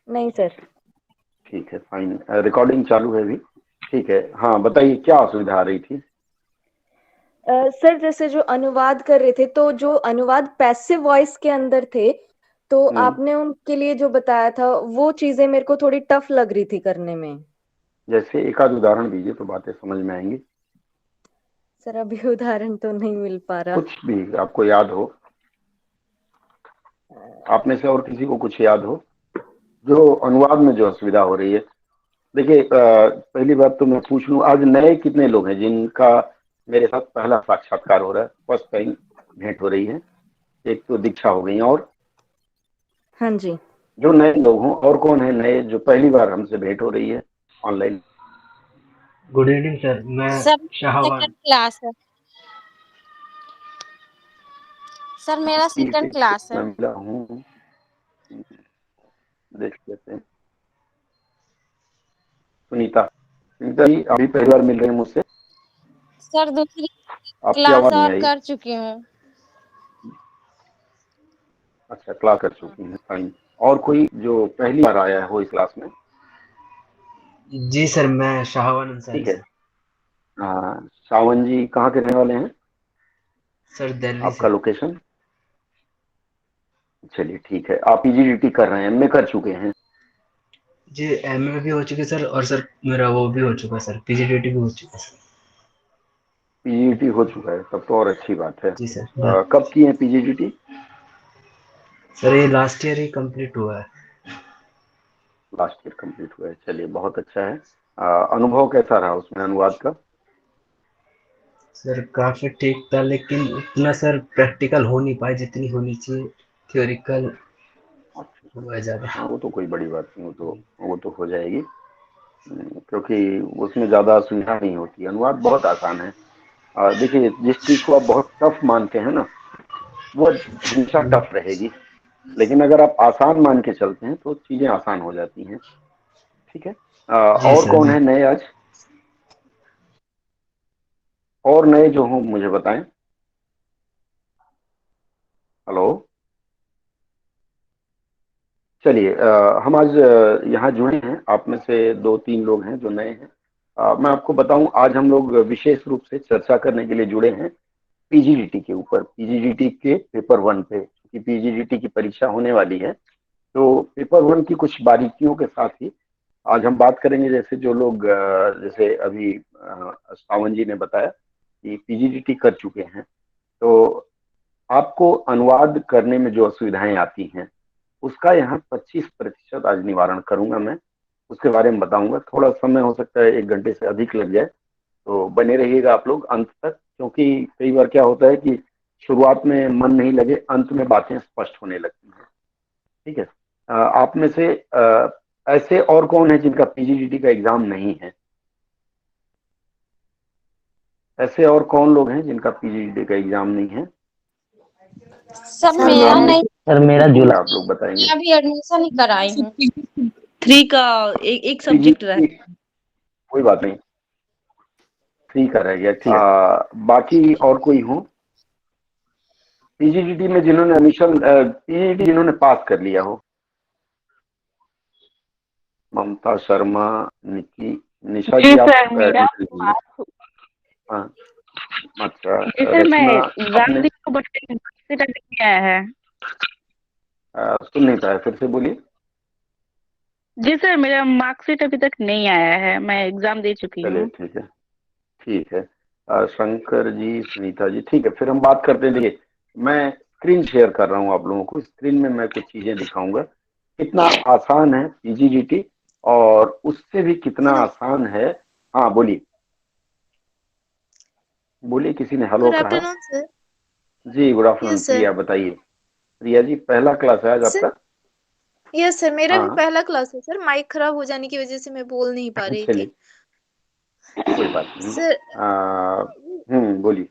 नहीं सर। ठीक है, फाइन। रिकॉर्डिंग चालू है अभी। ठीक है, हाँ बताइए क्या असुविधा आ रही थी। सर जैसे जो अनुवाद कर रहे थे तो जो अनुवाद पैसिव वॉइस के अंदर थे, तो हम्म। आपने उनके लिए जो बताया था वो चीजें मेरे को थोड़ी टफ लग रही थी करने में। जैसे एक आध उदाहरण दीजिए तो बातें समझ में आएंगी। सर अभी उदाहरण तो नहीं मिल पा रहा। कुछ भी आपको याद हो, आप में से और किसी को कुछ याद हो जो अनुवाद में जो असुविधा हो रही है। देखिए, पहली बात तो मैं पूछ लूं, आज नए कितने लोग हैं जिनका मेरे साथ पहला साक्षात्कार हो रहा है, फर्स्ट टाइम भेंट हो रही है। एक तो दीक्षा हो गई, और हाँ जी। जो नए लोग हों, और कौन है नए जो पहली बार हमसे भेंट हो रही है ऑनलाइन। गुड इवनिंग सर, मैं सर शाहवान। सेकंड क्लास है। सर मेरा सेकंड क्लास मैं है। मिला हूँ, देख लेते हैं। सुनीता, सुनीता जी अभी पहली बार मिल रहे हैं मुझसे। सर दूसरी आपकी क्लास आवाज नहीं और आई। कर चुकी हूँ। अच्छा, क्लास कर चुकी हैं, फाइन। और कोई जो पहली बार आया हो इस क्लास में। जी सर, मैं शाहवान अंसारी ठीक है। सर। सावन जी कहाँ के रहने वाले हैं। सर दिल्ली आपका से। लोकेशन। चलिए ठीक है, आप पीजीडीटी कर रहे हैं, एमए कर चुके हैं। जी एमए भी हो चुके सर, और सर मेरा वो भी हो चुका सर, पीजीडीटी भी हो चुका सर। पीजीडीटी हो चुका है, तब तो और अच्छी बात है। जी सर। कब की है पीजीडीटी। सर ये लास्ट ईयर ही कंप्लीट हुआ है। लास्ट ईयर कंप्लीट हुआ है, चलिए बहुत अच्छा है। अनुभव कैसा रहा उसमें अनुवाद का। सर काफी ठीक था, लेकिन उतना सर प्रैक्टिकल हो नहीं पाए जितनी होनी चाहिए। थ्योरिकल अच्छा, हुआ है ज्यादा। हाँ वो तो कोई बड़ी बात नहीं, वो तो हो जाएगी। क्योंकि उसमें ज्यादा असुविधा नहीं होती, अनुवाद बहुत आसान है। देखिए, जिस चीज को आप बहुत टफ मानते हैं ना, वो हमेशा टफ रहेगी। लेकिन अगर आप आसान मान के चलते हैं तो चीजें आसान हो जाती हैं। ठीक है। जी और सर कौन जी। है नए आज, और नए जो हों मुझे बताएं। हेलो। चलिए, हम आज यहाँ जुड़े हैं, आप में से दो तीन लोग हैं जो नए हैं। मैं आपको बताऊं, आज हम लोग विशेष रूप से चर्चा करने के लिए जुड़े हैं पीजीडीटी के ऊपर, पीजीडीटी के पेपर वन पे, क्योंकि पीजीडीटी की परीक्षा होने वाली है। तो पेपर वन की कुछ बारीकियों के साथ ही आज हम बात करेंगे। जैसे जो लोग जैसे अभी सावन जी ने बताया कि पीजीडीटी कर चुके हैं, तो आपको अनुवाद करने में जो असुविधाएं आती हैं उसका यहाँ 25% आज निवारण करूंगा मैं। उसके बारे में बताऊंगा, थोड़ा समय हो सकता है 1 घंटे से अधिक लग जाए, तो बने रहिएगा आप लोग अंत तक। क्योंकि कई बार क्या होता है कि शुरुआत में मन नहीं लगे, अंत में बातें स्पष्ट होने लगती हैं। ठीक है। आप में से ऐसे और कौन है जिनका पीजीडीटी का एग्जाम नहीं है। ऐसे और कौन लोग हैं जिनका पीजीडीटी का एग्जाम नहीं है। सर सर मेरा मेरा नाम नहीं। सर मेरा पूछूंगा, जुलाई। आप लोग बताएंगे। मैं अभी एडमिशन ही कराई हूँ। 3 का एक सब्जेक्ट पीजीडीटी रहता कोई बात नहीं, 3 का रह गया, ठीक। बाकी और कोई हो पीजीडीटी में जिन्होंने एडमिशन, पीजीडीटी जिन्होंने पास कर लिया हो। ममता शर्मा, निकी, निशा जी जी आप सर मेरा दूसरी हैं। हाँ, अच्छा। जी सर मैं रचना, एग्जाम आपने दी हूँ, बट मार्कशीट अभी नहीं आया है। सुन नहीं पाया, फिर से बोलिए। जी सर मेरा मार्कशीट अभी तक नहीं आया है, मैं एग्जाम दे चुकी चलिए हूँ। ठीक है, ठीक है। शंकर जी, सुनीता जी, ठीक है, फिर हम बात करते हैं। देखिए, मैं स्क्रीन शेयर कर रहा हूँ आप लोगों को, स्क्रीन में मैं कुछ चीजें दिखाऊंगा। कितना आसान है पीजीडीटी, और उससे भी कितना हेलो। आसान है। हाँ बोलिए, बोलिए, किसी ने हेलो गुड कहा। Afternoon sir. जी good afternoon, yes sir. Priya बताइए। प्रिया जी, पहला क्लास है आज सर आपका। यस सर, मेरा भी हाँ, पहला क्लास है सर। माइक खराब हो जाने की वजह से मैं बोल नहीं पा रही थी। चलिए कोई बात नहीं। सर बोलिए।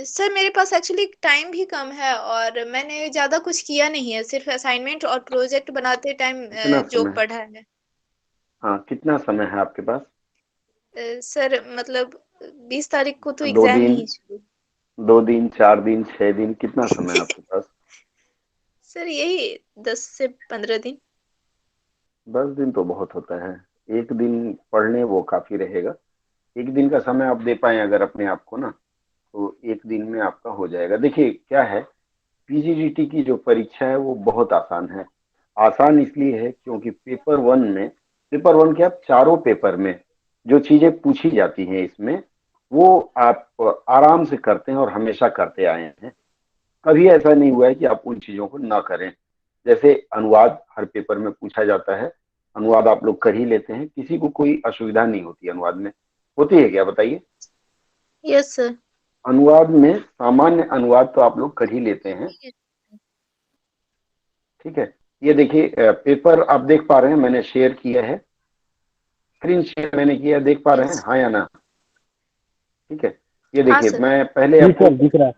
सर मेरे पास एक्चुअली टाइम भी कम है और मैंने ज़्यादा कुछ किया नहीं है, सिर्फ असाइनमेंट और प्रोजेक्ट बनाते टाइम कितना जो समय है। पढ़ा है। हाँ, कितना समय है आपके पास। सर मतलब 20 तारीख को तो दो एग्जाम ही दिन है शुरू। 2 दिन, 4 दिन, 6 दिन, कितना समय है आपके पास। सर यही 10 से 15 दिन। 10 दिन तो बहुत होता है, एक दिन पढ़ लें वो काफी रहेगा। एक दिन का समय आप दे पाए अगर अपने आप को ना, तो एक दिन में आपका हो जाएगा। देखिए क्या है, पीजीडीटी की जो परीक्षा है वो बहुत आसान है। आसान इसलिए है क्योंकि पेपर वन के आप चारों पेपर में जो चीजें पूछी जाती हैं इसमें, वो आप आराम से करते हैं और हमेशा करते आए हैं। कभी ऐसा नहीं हुआ है कि आप उन चीजों को ना करें। जैसे अनुवाद हर पेपर में पूछा जाता है, अनुवाद आप लोग कर ही लेते हैं, किसी को कोई असुविधा नहीं होती अनुवाद में, होती है क्या बताइए? Yes sir. अनुवाद में सामान्य अनुवाद तो आप लोग कर ही लेते हैं, ठीक है। ये देखिए पेपर आप देख पा रहे हैं, मैंने शेयर किया है, स्क्रीन शेयर मैंने किया, देख पा रहे हैं हाँ या ना? ठीक है, ये हाँ देखिए सर। मैं पहले आपको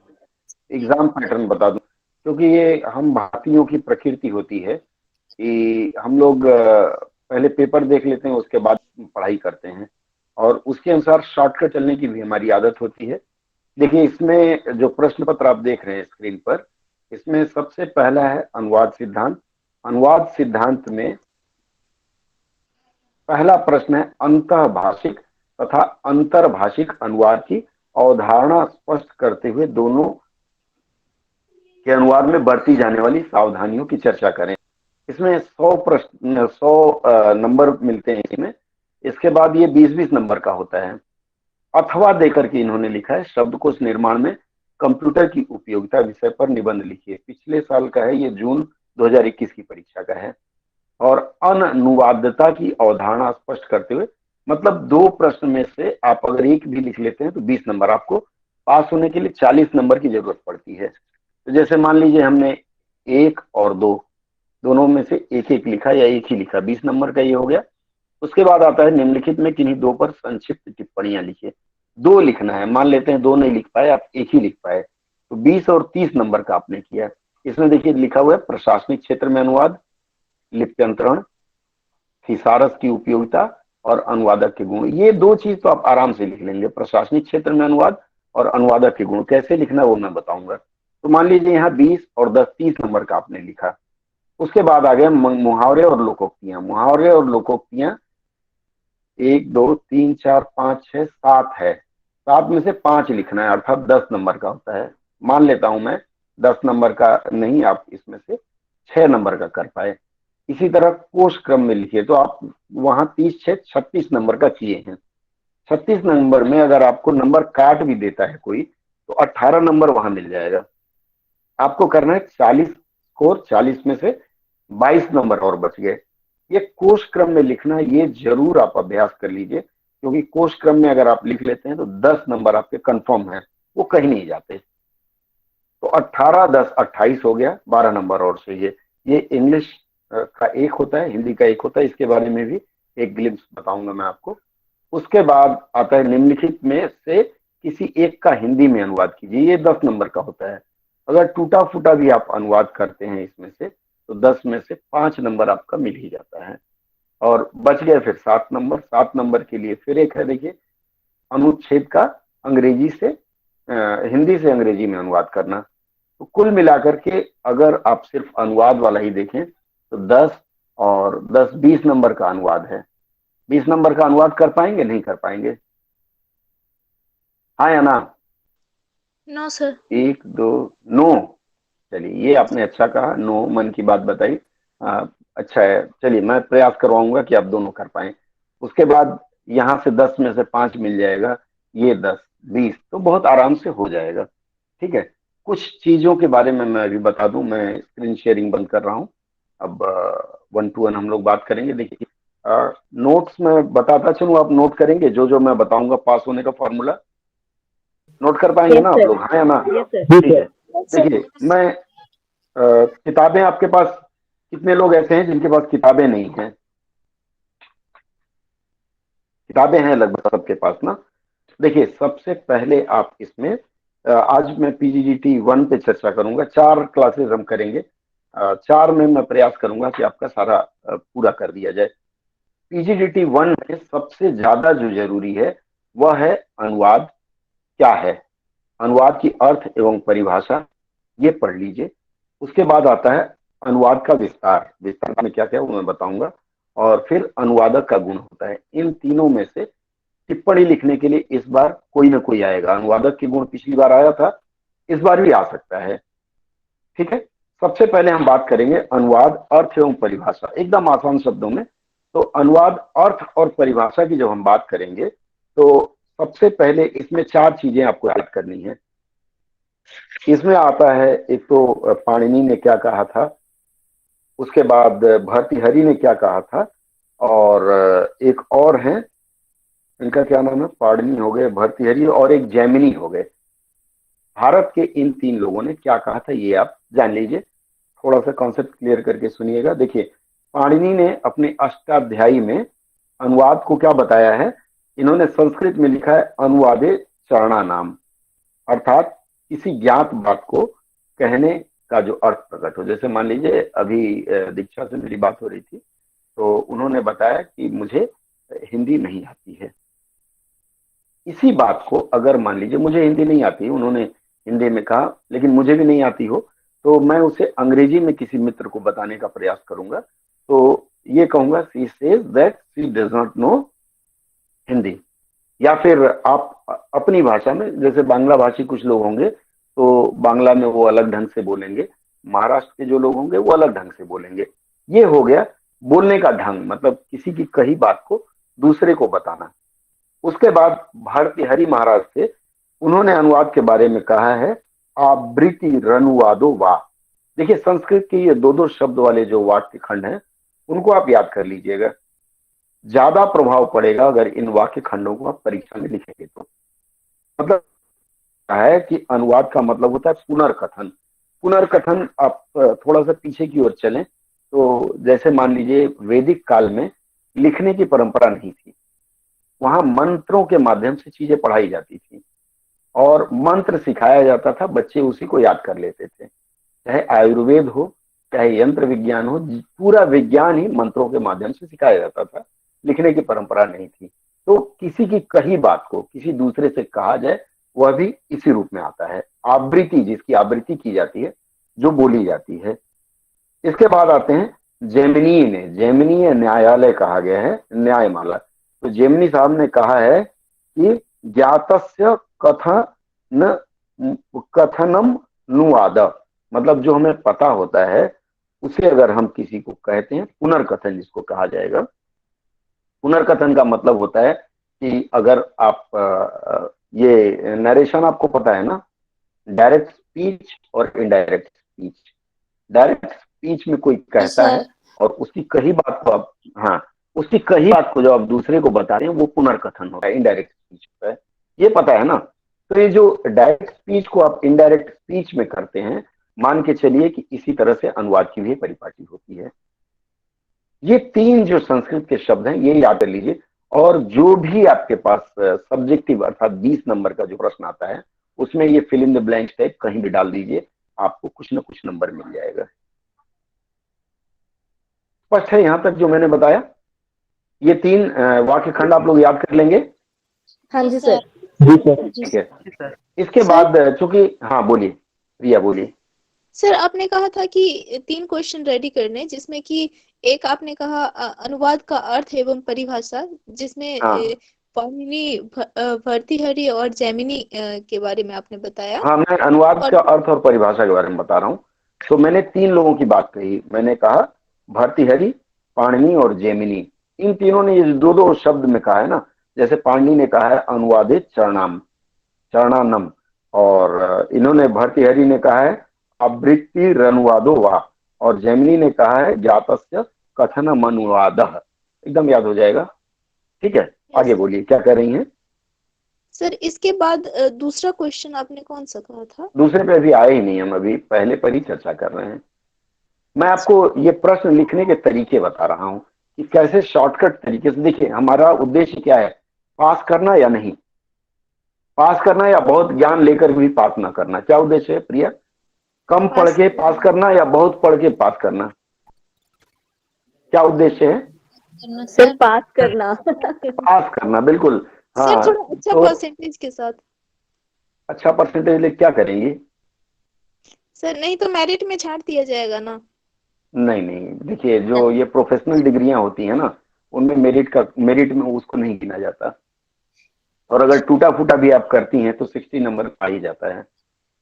एग्जाम पैटर्न बता दूं, क्योंकि ये हम भारतीयों की प्रकृति होती है कि हम लोग पहले पेपर देख लेते हैं उसके बाद पढ़ाई करते हैं, और उसके अनुसार शॉर्टकट चलने की भी हमारी आदत होती है। देखिए इसमें जो प्रश्न पत्र आप देख रहे हैं स्क्रीन पर, इसमें सबसे पहला है अनुवाद सिद्धांत। अनुवाद सिद्धांत में पहला प्रश्न है अंतःभाषिक तथा अंतर्भाषिक अनुवाद की अवधारणा स्पष्ट करते हुए दोनों के अनुवाद में बरती जाने वाली सावधानियों की चर्चा करें। इसमें 100 प्रश्न 100 नंबर मिलते हैं इसमें। इसके बाद ये 20-20 नंबर का होता है। अथवा देकर के इन्होंने लिखा है शब्दकोश निर्माण में कंप्यूटर की उपयोगिता विषय पर निबंध लिखिए। पिछले साल का है ये, जून 2021 की परीक्षा का है। और अनुवादता की अवधारणा स्पष्ट करते हुए, मतलब 2 प्रश्न में से आप अगर एक भी लिख लेते हैं तो 20 नंबर, आपको पास होने के लिए 40 नंबर की जरूरत पड़ती है। तो जैसे मान लीजिए हमने 1 और 2 दोनों में से एक एक लिखा या एक ही लिखा, 20 नंबर का ये हो गया। उसके बाद आता है निम्नलिखित में किन्हीं 2 पर संक्षिप्त टिप्पणियां लिखिए। 2 लिखना है, मान लेते हैं 2 नहीं लिख पाए, आप एक ही लिख पाए, तो 20 और 30 नंबर का आपने किया। इसमें देखिए लिखा हुआ है प्रशासनिक क्षेत्र में अनुवाद, लिप्यंतरण, थिसारस की उपयोगिता और अनुवादक के गुण। ये 2 चीज तो आप आराम से लिख लेंगे, प्रशासनिक क्षेत्र में अनुवाद और अनुवादक के गुण। कैसे लिखना वो मैं बताऊंगा। तो मान लीजिए यहाँ 20 और 10 30 नंबर का आपने लिखा। उसके बाद आ गया मुहावरे और लोकोक्तियां। मुहावरे और लोकोक्तियां 1 2 3 4 5 6 7 है, 7 में से 5 लिखना है, अर्थात 10 नंबर का होता है। मान लेता हूं मैं 10 नंबर का नहीं, आप इसमें से 6 नंबर का कर पाए। इसी तरह कोष क्रम में लिखिए, तो आप वहां 30 6 36 नंबर का किए हैं। 36 नंबर में अगर आपको नंबर काट भी देता है कोई, तो 18 नंबर वहां मिल जाएगा। आपको करना है 40 स्कोर, 40 में से 22 नंबर और बच गए। ये कोष क्रम में लिखना, ये जरूर आप अभ्यास कर लीजिए, क्योंकि कोष क्रम में अगर आप लिख लेते हैं तो 10 नंबर आपके कंफर्म है, वो कहीं नहीं जाते। तो 18 10 28 हो गया, 12 नंबर और चाहिए। ये इंग्लिश का एक होता है, हिंदी का एक होता है, इसके बारे में भी एक ग्लिम्स बताऊंगा मैं आपको। उसके बाद आता है निम्नलिखित में से किसी एक का हिंदी में अनुवाद कीजिए। ये 10 नंबर का होता है। अगर टूटा फूटा भी आप अनुवाद करते हैं इसमें से, तो 10 में से 5 नंबर आपका मिल ही जाता है। और बच गए फिर 7 नंबर। 7 नंबर के लिए फिर एक है, देखिए अनुच्छेद का अंग्रेजी से हिंदी से अंग्रेजी में अनुवाद करना। तो कुल मिलाकर के अगर आप सिर्फ अनुवाद वाला ही देखें तो 10 और 10 20 नंबर का अनुवाद है। 20 नंबर का अनुवाद कर पाएंगे, नहीं कर पाएंगे? हाँ या ना? No sir. 1 2 नो। चलिए ये आपने अच्छा कहा, नो, मन की बात बताई। अच्छा है, चलिए मैं प्रयास करवाऊंगा कि आप दोनों कर पाए। उसके बाद यहाँ से 10 में से 5 मिल जाएगा, ये 10 20 तो बहुत आराम से हो जाएगा। ठीक है, कुछ चीजों के बारे में मैं अभी बता दूं। मैं स्क्रीन शेयरिंग बंद कर रहा हूं, अब 1 to 1 हम लोग बात करेंगे। देखिए नोट्स में बताता चलूं, आप नोट करेंगे जो जो मैं बताऊंगा पास होने का फॉर्मूला? नोट कर पाएंगे ना आप लोग, हाँ या ना? ठीक है, देखिए मैं किताबें आपके पास कितने लोग ऐसे हैं जिनके पास किताबें नहीं हैं? किताबें हैं लगभग सबके पास ना। देखिए सबसे पहले आप इसमें आज मैं पीजीडीटी 1 पे चर्चा करूंगा। 4 क्लासेस हम करेंगे, 4 में मैं प्रयास करूंगा कि आपका सारा पूरा कर दिया जाए। पीजीडीटी 1 में सबसे ज्यादा जो जरूरी है वह है अनुवाद क्या है, अनुवाद की अर्थ एवं परिभाषा, ये पढ़ लीजिए। उसके बाद आता है अनुवाद का विस्तार, विस्तार में क्या क्या वो मैं बताऊंगा, और फिर अनुवादक का गुण होता है। इन तीनों में से टिप्पणी लिखने के लिए इस बार कोई ना कोई आएगा। अनुवादक के गुण पिछली बार आया था, इस बार भी आ सकता है। ठीक है, सबसे पहले हम बात करेंगे अनुवाद, अर्थ एवं परिभाषा, एकदम आसान शब्दों में। तो अनुवाद, अर्थ और परिभाषा की जब हम बात करेंगे तो सबसे पहले इसमें चार चीजें आपको याद करनी है। इसमें आता है एक तो पाणिनि ने क्या कहा था, उसके बाद भर्तृहरि ने क्या कहा था, और एक और है, इनका क्या नाम है, पाणिनि हो गए, भर्तृहरि और एक जैमिनी हो गए। भारत के इन तीन लोगों ने क्या कहा था ये आप जान लीजिए, थोड़ा सा कॉन्सेप्ट क्लियर करके सुनिएगा। देखिए, पाणिनि ने अपने अष्टाध्यायी में अनुवाद को क्या बताया है, इन्होंने संस्कृत में लिखा है अनुवादे चरणा नाम, अर्थात किसी ज्ञात बात को कहने का जो अर्थ प्रकट हो। जैसे मान लीजिए अभी दीक्षा से मेरी बात हो रही थी, तो उन्होंने बताया कि मुझे हिंदी नहीं आती है। इसी बात को अगर मान लीजिए मुझे हिंदी नहीं आती, उन्होंने हिंदी में कहा लेकिन मुझे भी नहीं आती हो, तो मैं उसे अंग्रेजी में किसी मित्र को बताने का प्रयास करूंगा, तो ये कहूंगा she says that she does not know Hindi. या फिर आप अपनी भाषा में, जैसे बांग्ला भाषी कुछ लोग होंगे तो बांग्ला में वो अलग ढंग से बोलेंगे, महाराष्ट्र के जो लोग होंगे वो अलग ढंग से बोलेंगे। ये हो गया बोलने का ढंग, मतलब किसी की कही बात को दूसरे को बताना। उसके बाद भर्तृहरि महाराज से उन्होंने अनुवाद के बारे में कहा है आवृत्ति रनुवादो वा। देखिए, संस्कृत के ये दो दो शब्द वाले जो वाक्य खंड हैं उनको आप याद कर लीजिएगा, ज्यादा प्रभाव पड़ेगा अगर इन वाक्य खंडों को आप परीक्षा में लिखेंगे तो। मतलब है कि अनुवाद का मतलब होता है पुनर्कथन। पुनर्कथन, आप थोड़ा सा पीछे की ओर चलें तो जैसे मान लीजिए वैदिक काल में लिखने की परंपरा नहीं थी, वहां मंत्रों के माध्यम से चीजें पढ़ाई जाती थी और मंत्र सिखाया जाता था, बच्चे उसी को याद कर लेते थे। चाहे आयुर्वेद हो, चाहे यंत्र विज्ञान हो, पूरा विज्ञान ही मंत्रों के माध्यम से सिखाया जाता था, लिखने की परंपरा नहीं थी। तो किसी की कही बात को किसी दूसरे से कहा जाए, वह भी इसी रूप में आता है, आवृत्ति, जिसकी आवृत्ति की जाती है, जो बोली जाती है। इसके बाद आते हैं जेमिनी ने, जेमिनी न्यायालय कहा गया है, न्यायमाला। तो जेमिनी साहब ने कहा है कि ज्ञातस्य कथनम नुवाद, मतलब जो हमें पता होता है उसे अगर हम किसी को कहते हैं, पुनर्कथन जिसको कहा जाएगा। पुनर्कथन का मतलब होता है कि अगर आप ये नरेशन आपको पता है ना, डायरेक्ट स्पीच और इनडायरेक्ट स्पीच। डायरेक्ट स्पीच में कोई कहता है और उसकी कही बात को आप, हाँ, उसकी कही बात को जो आप दूसरे को बता रहे हैं वो पुनर्कथन होता है, इनडायरेक्ट स्पीच होता है, ये पता है ना। तो ये जो डायरेक्ट स्पीच को आप इनडायरेक्ट स्पीच में करते हैं, मान के चलिए कि इसी तरह से अनुवाद की भी परिपाटी होती है। ये तीन जो संस्कृत के शब्द हैं ये याद कर लीजिए, और जो भी आपके पास सब्जेक्टिव अर्थात 20 नंबर का जो प्रश्न आता है उसमें ये fill in the blanks type कहीं भी डाल दीजिए, आपको कुछ ना कुछ नंबर मिल जाएगा। स्पष्ट है यहाँ तक जो मैंने बताया? ये तीन वाक्य खंड आप लोग याद कर लेंगे? हाँ जी सर। ठीक है। इसके बाद चूंकि, हाँ बोलिए प्रिया, बोलिए। सर, आपने कहा था कि 3 क्वेश्चन रेडी करने, जिसमें कि एक आपने कहा अनुवाद का अर्थ एवं परिभाषा, जिसमें हाँ। पाणिनि, भर्तृहरि और जैमिनी के बारे में आपने बताया। हाँ, मैं अनुवाद का अर्थ और परिभाषा के बारे में बता रहा हूँ। तो मैंने 3 लोगों की बात कही, मैंने कहा भर्तृहरि, पाणिनि और जैमिनी। इन तीनों ने ये दो दो शब्द में कहा है ना, जैसे पाणिनि ने कहा है अनुवादित चरणाम, चरणानम, और इन्होंने भर्तृहरि ने कहा है आवृत्ति रनुवादो वा, और जैमिनी ने कहा है ज्ञातस्य कथनम अनुवादः। एकदम याद हो जाएगा। ठीक है, आगे बोलिए, क्या कर रही हैं? सर, इसके बाद दूसरा क्वेश्चन आपने कौन सा कहा था? दूसरे पे अभी आए ही नहीं, हम अभी पहले पर ही चर्चा कर रहे हैं। मैं आपको ये प्रश्न लिखने के तरीके बता रहा हूं कि कैसे शॉर्टकट तरीके से। देखिए, हमारा उद्देश्य क्या है, पास करना या नहीं, पास करना या बहुत ज्ञान लेकर भी पास ना करना। क्या उद्देश्य है प्रिया? कम पढ़ के पास करना या बहुत पढ़ के पास करना? क्या उद्देश्य है? सर पास करना। पास करना, बिल्कुल। हाँ, सर, थोड़ा अच्छा तो परसेंटेज के साथ। अच्छा परसेंटेज ले क्या करेंगे? सर, नहीं तो मेरिट में छांट दिया जाएगा ना। नहीं नहीं, देखिए जो ये प्रोफेशनल डिग्रियां होती हैं ना, उनमें मेरिट में उसको नहीं गिना जाता। और अगर टूटा फूटा भी आप करती हैं तो 60 नंबर आ ही जाता है।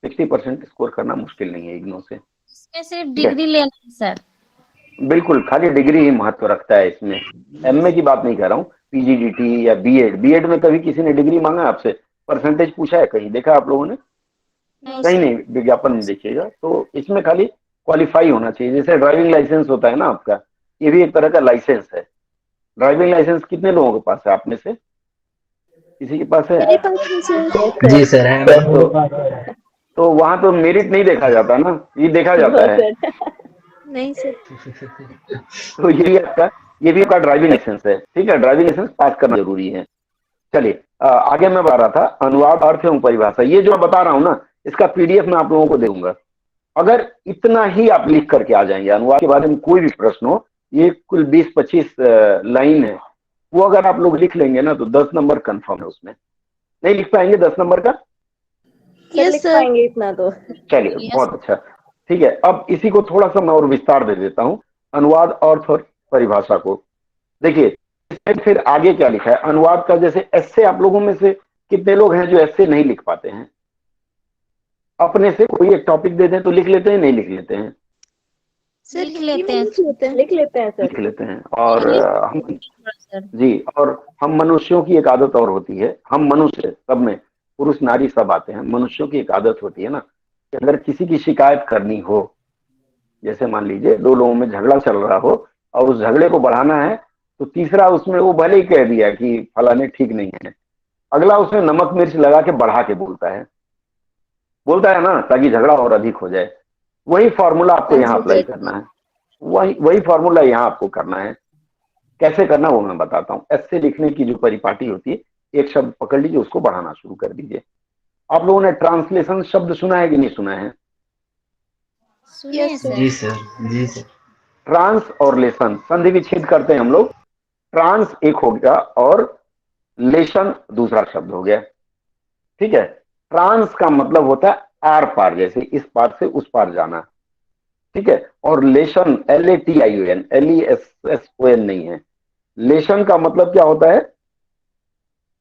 60% स्कोर करना मुश्किल नहीं है इग्नू से। इसमें सिर्फ ठीक है, डिग्री लेना है सर। बिल्कुल, खाली डिग्री ही महत्व रखता है इसमें। एमए की बात नहीं कर रहा हूँ, पीजीडीटी या बीएड। बीएड में कभी किसी ने डिग्री मांगा आपसे, परसेंटेज पूछा है कहीं, देखा आप लोगों ने? नो कहीं सर। नहीं, विज्ञापन में देखिएगा। तो इसमें खाली क्वालिफाई होना चाहिए। जैसे ड्राइविंग लाइसेंस होता है ना आपका, ये भी एक तरह का लाइसेंस है। ड्राइविंग लाइसेंस कितने लोगों के पास है? आप में से किसी के पास है? मेरे पास नहीं सर। जी सर है। तो वहां तो मेरिट नहीं देखा जाता ना, ये देखा जाता है। नहीं सर। तो ये भी आपका ड्राइविंग लाइसेंस है। ठीक है, ड्राइविंग लाइसेंस पास करना जरूरी है। चलिए, आगे मैं बता रहा था अनुवाद, अर्थ एवं परिभाषा। ये जो मैं बता रहा हूँ ना, इसका पीडीएफ मैं आप लोगों को दूंगा। अगर इतना ही आप लिख करके आ जाएंगे, अनुवाद के बारे में कोई भी प्रश्न हो, ये कुल 20-25 लाइन है, वो अगर आप लोग लिख लेंगे ना तो 10 नंबर कंफर्म है उसमें। नहीं लिख पाएंगे 10 नंबर का? सर लिख पाएंगे इतना तो। चलिए, बहुत अच्छा। ठीक है, अब इसी को थोड़ा सा मैं और विस्तार दे देता हूं, अनुवाद, अर्थ और परिभाषा को। देखिए, इसमें फिर आगे क्या लिखा है अनुवाद का। जैसे एस्से, आप लोगों में से कितने लोग हैं जो एस्से नहीं लिख पाते हैं? अपने से कोई एक टॉपिक दे दें तो लिख लेते हैं, नहीं लिख लेते हैं? सर लिख लेते हैं। लिख लेते हैं सर। लिख लेते हैं। और हम सर जी, और हम मनुष्यों की एक आदत और होती है, हम मनुष्य सब में, पुरुष नारी सब आते हैं, मनुष्यों की एक आदत होती है ना कि अगर किसी की शिकायत करनी हो, जैसे मान लीजिए 2 लोगों में झगड़ा चल रहा हो और उस झगड़े को बढ़ाना है, तो तीसरा उसमें वो भले ही कह दिया कि फलाने ठीक नहीं है, अगला उसमें नमक मिर्च लगा के बढ़ा के बोलता है ना, ताकि झगड़ा और अधिक हो जाए। वही फॉर्मूला आपको यहाँ अप्लाई करना है, वही फॉर्मूला यहाँ आपको करना है। कैसे करना वो मैं बताता हूँ। ऐसे लिखने की जो परिपाटी होती है, एक शब्द पकड़ लीजिए, उसको बढ़ाना शुरू कर दीजिए। आप लोगों ने ट्रांसलेशन शब्द सुना है कि नहीं सुना है? सुने हैं सर। जी सर। जी सर। ट्रांस और लेसन, संधि विच्छेद करते हैं हम लोग। ट्रांस एक हो गया और लेशन दूसरा शब्द हो गया। ठीक है, ट्रांस का मतलब होता है आर पार, जैसे इस पार से उस पार जाना। ठीक है, और लेशन, LATION, LESSON नहीं है। लेशन का मतलब क्या होता है?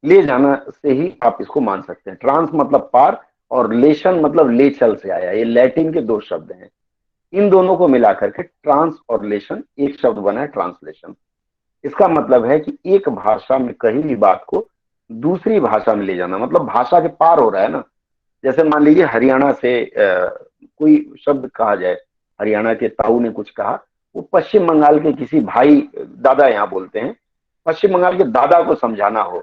ले जाना से ही आप इसको मान सकते हैं। ट्रांस मतलब पार और लेशन मतलब ले चल से आया। ये लैटिन के 2 शब्द हैं, इन दोनों को मिलाकर के ट्रांस और लेशन एक शब्द बना है, ट्रांसलेशन। इसका मतलब है कि एक भाषा में कही हुई बात को दूसरी भाषा में ले जाना, मतलब भाषा के पार हो रहा है ना। जैसे मान लीजिए हरियाणा से कोई शब्द कहा जाए, हरियाणा के ताऊ ने कुछ कहा, वो पश्चिम बंगाल के किसी भाई, दादा यहाँ बोलते हैं, पश्चिम बंगाल के दादा को समझाना हो,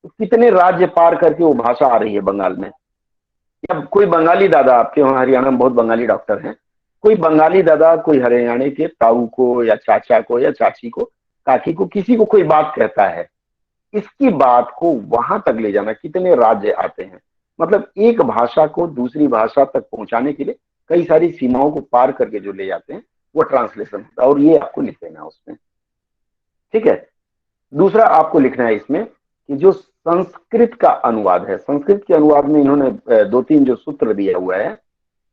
तो कितने राज्य पार करके वो भाषा आ रही है बंगाल में। या कोई बंगाली दादा, आपके वहाँ हरियाणा में बहुत बंगाली डॉक्टर हैं, कोई बंगाली दादा कोई हरियाणा के ताऊ को या चाचा को या चाची को, काकी को, किसी को कोई बात कहता है, इसकी बात को वहां तक ले जाना, कितने राज्य आते हैं। मतलब एक भाषा को दूसरी भाषा तक पहुंचाने के लिए कई सारी सीमाओं को पार करके जो ले जाते हैं, वो ट्रांसलेशन होता है। और ये आपको लिख देना उसमें। ठीक है, दूसरा आपको लिखना है इसमें कि जो संस्कृत का अनुवाद है, संस्कृत के अनुवाद में इन्होंने 2-3 जो सूत्र दिया हुआ है,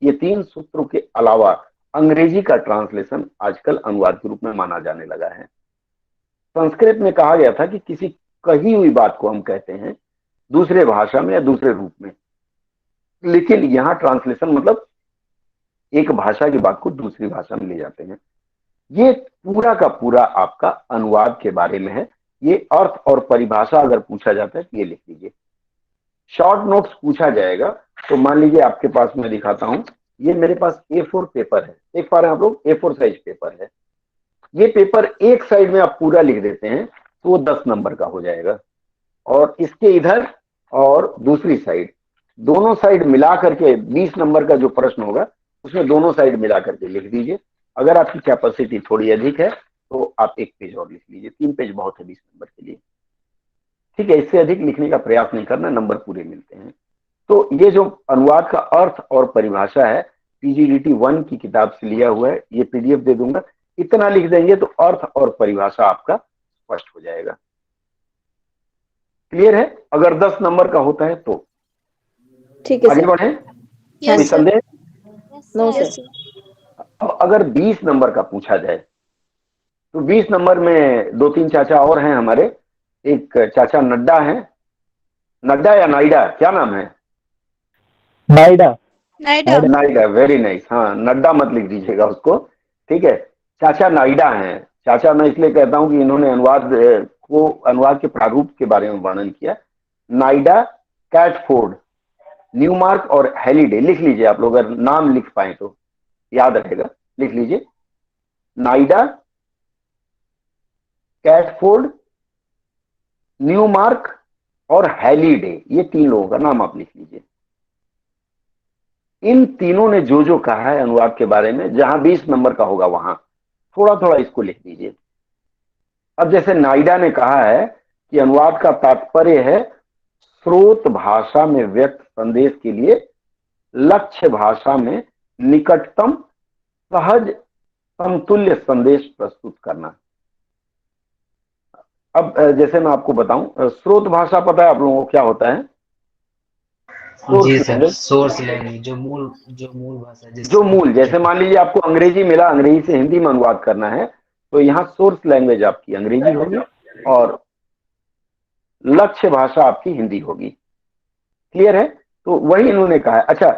ये 3 सूत्रों के अलावा अंग्रेजी का ट्रांसलेशन आजकल अनुवाद के रूप में माना जाने लगा है। संस्कृत में कहा गया था कि किसी कही हुई बात को हम कहते हैं दूसरे भाषा में या दूसरे रूप में, लेकिन यहाँ ट्रांसलेशन मतलब एक भाषा की बात को दूसरी भाषा में ले जाते हैं। ये पूरा का पूरा आपका अनुवाद के बारे में है। ये अर्थ और परिभाषा अगर पूछा जाता है तो ये लिख लीजिए। शॉर्ट नोट्स पूछा जाएगा तो मान लीजिए आपके पास, मैं दिखाता हूं, ये मेरे पास A4 पेपर है, देख पा रहे हैं आप लोग, A4 साइज पेपर है। ये पेपर एक साइड में आप पूरा लिख देते हैं तो वो 10 नंबर का हो जाएगा, और इसके इधर और दूसरी साइड, दोनों साइड मिला करके 20 नंबर का जो प्रश्न होगा उसमें दोनों साइड मिला करके लिख दीजिए। अगर आपकी कैपेसिटी थोड़ी अधिक है तो आप 1 पेज और लिख लीजिए, 3 पेज बहुत है 20 नंबर के लिए। ठीक है, इससे अधिक लिखने का प्रयास नहीं करना, नंबर पूरे मिलते हैं। तो ये जो अनुवाद का अर्थ और परिभाषा है, PGDT 1 की किताब से लिया हुआ है, ये PDF दे दूंगा। इतना लिख देंगे तो अर्थ और परिभाषा आपका स्पष्ट हो जाएगा। क्लियर है? अगर 10 नंबर का होता है तो ठीक है आगे सर। बढ़े, कोई यस सर। संदेह? No yes sir. सर। अब अगर 20 नंबर का पूछा जाए तो 20 नंबर में दो तीन चाचा और हैं हमारे। एक चाचा नड्डा है, नड्डा या नाइडा, क्या नाम है? नाइडा। नाइडा। नाइडा, वेरी नाइस। हाँ, नड्डा मत लिख दीजिएगा उसको, ठीक है। चाचा नाइडा हैं। चाचा मैं इसलिए कहता हूं कि इन्होंने अनुवाद के प्रारूप के बारे में वर्णन किया। नाइडा, कैटफोर्ड, न्यूमार्क और हैलीडे। लिख लीजिए आप लोग, अगर नाम लिख पाए तो याद रहेगा, लिख लीजिए। नाइडा, कैटफोर्ड, न्यूमार्क और हैलीडे, ये 3 लोगों का नाम आप लिख लीजिए। इन तीनों ने जो जो कहा है अनुवाद के बारे में, जहां 20 नंबर का होगा वहां थोड़ा थोड़ा इसको लिख दीजिए। अब जैसे नाइडा ने कहा है कि अनुवाद का तात्पर्य है स्रोत भाषा में व्यक्त संदेश के लिए लक्ष्य भाषा में निकटतम सहज समतुल्य संदेश प्रस्तुत करना। अब जैसे मैं आपको बताऊं, स्रोत भाषा पता है आप लोगों को क्या होता है? जी सर, सोर्स लैंग्वेज, जो मूल भाषा जो मूल, जैसे मान लीजिए आपको अंग्रेजी मिला, अंग्रेजी से हिंदी में अनुवाद करना है, तो यहाँ सोर्स लैंग्वेज आपकी अंग्रेजी होगी और लक्ष्य भाषा आपकी हिंदी होगी। क्लियर है? तो वही इन्होंने कहा है। अच्छा,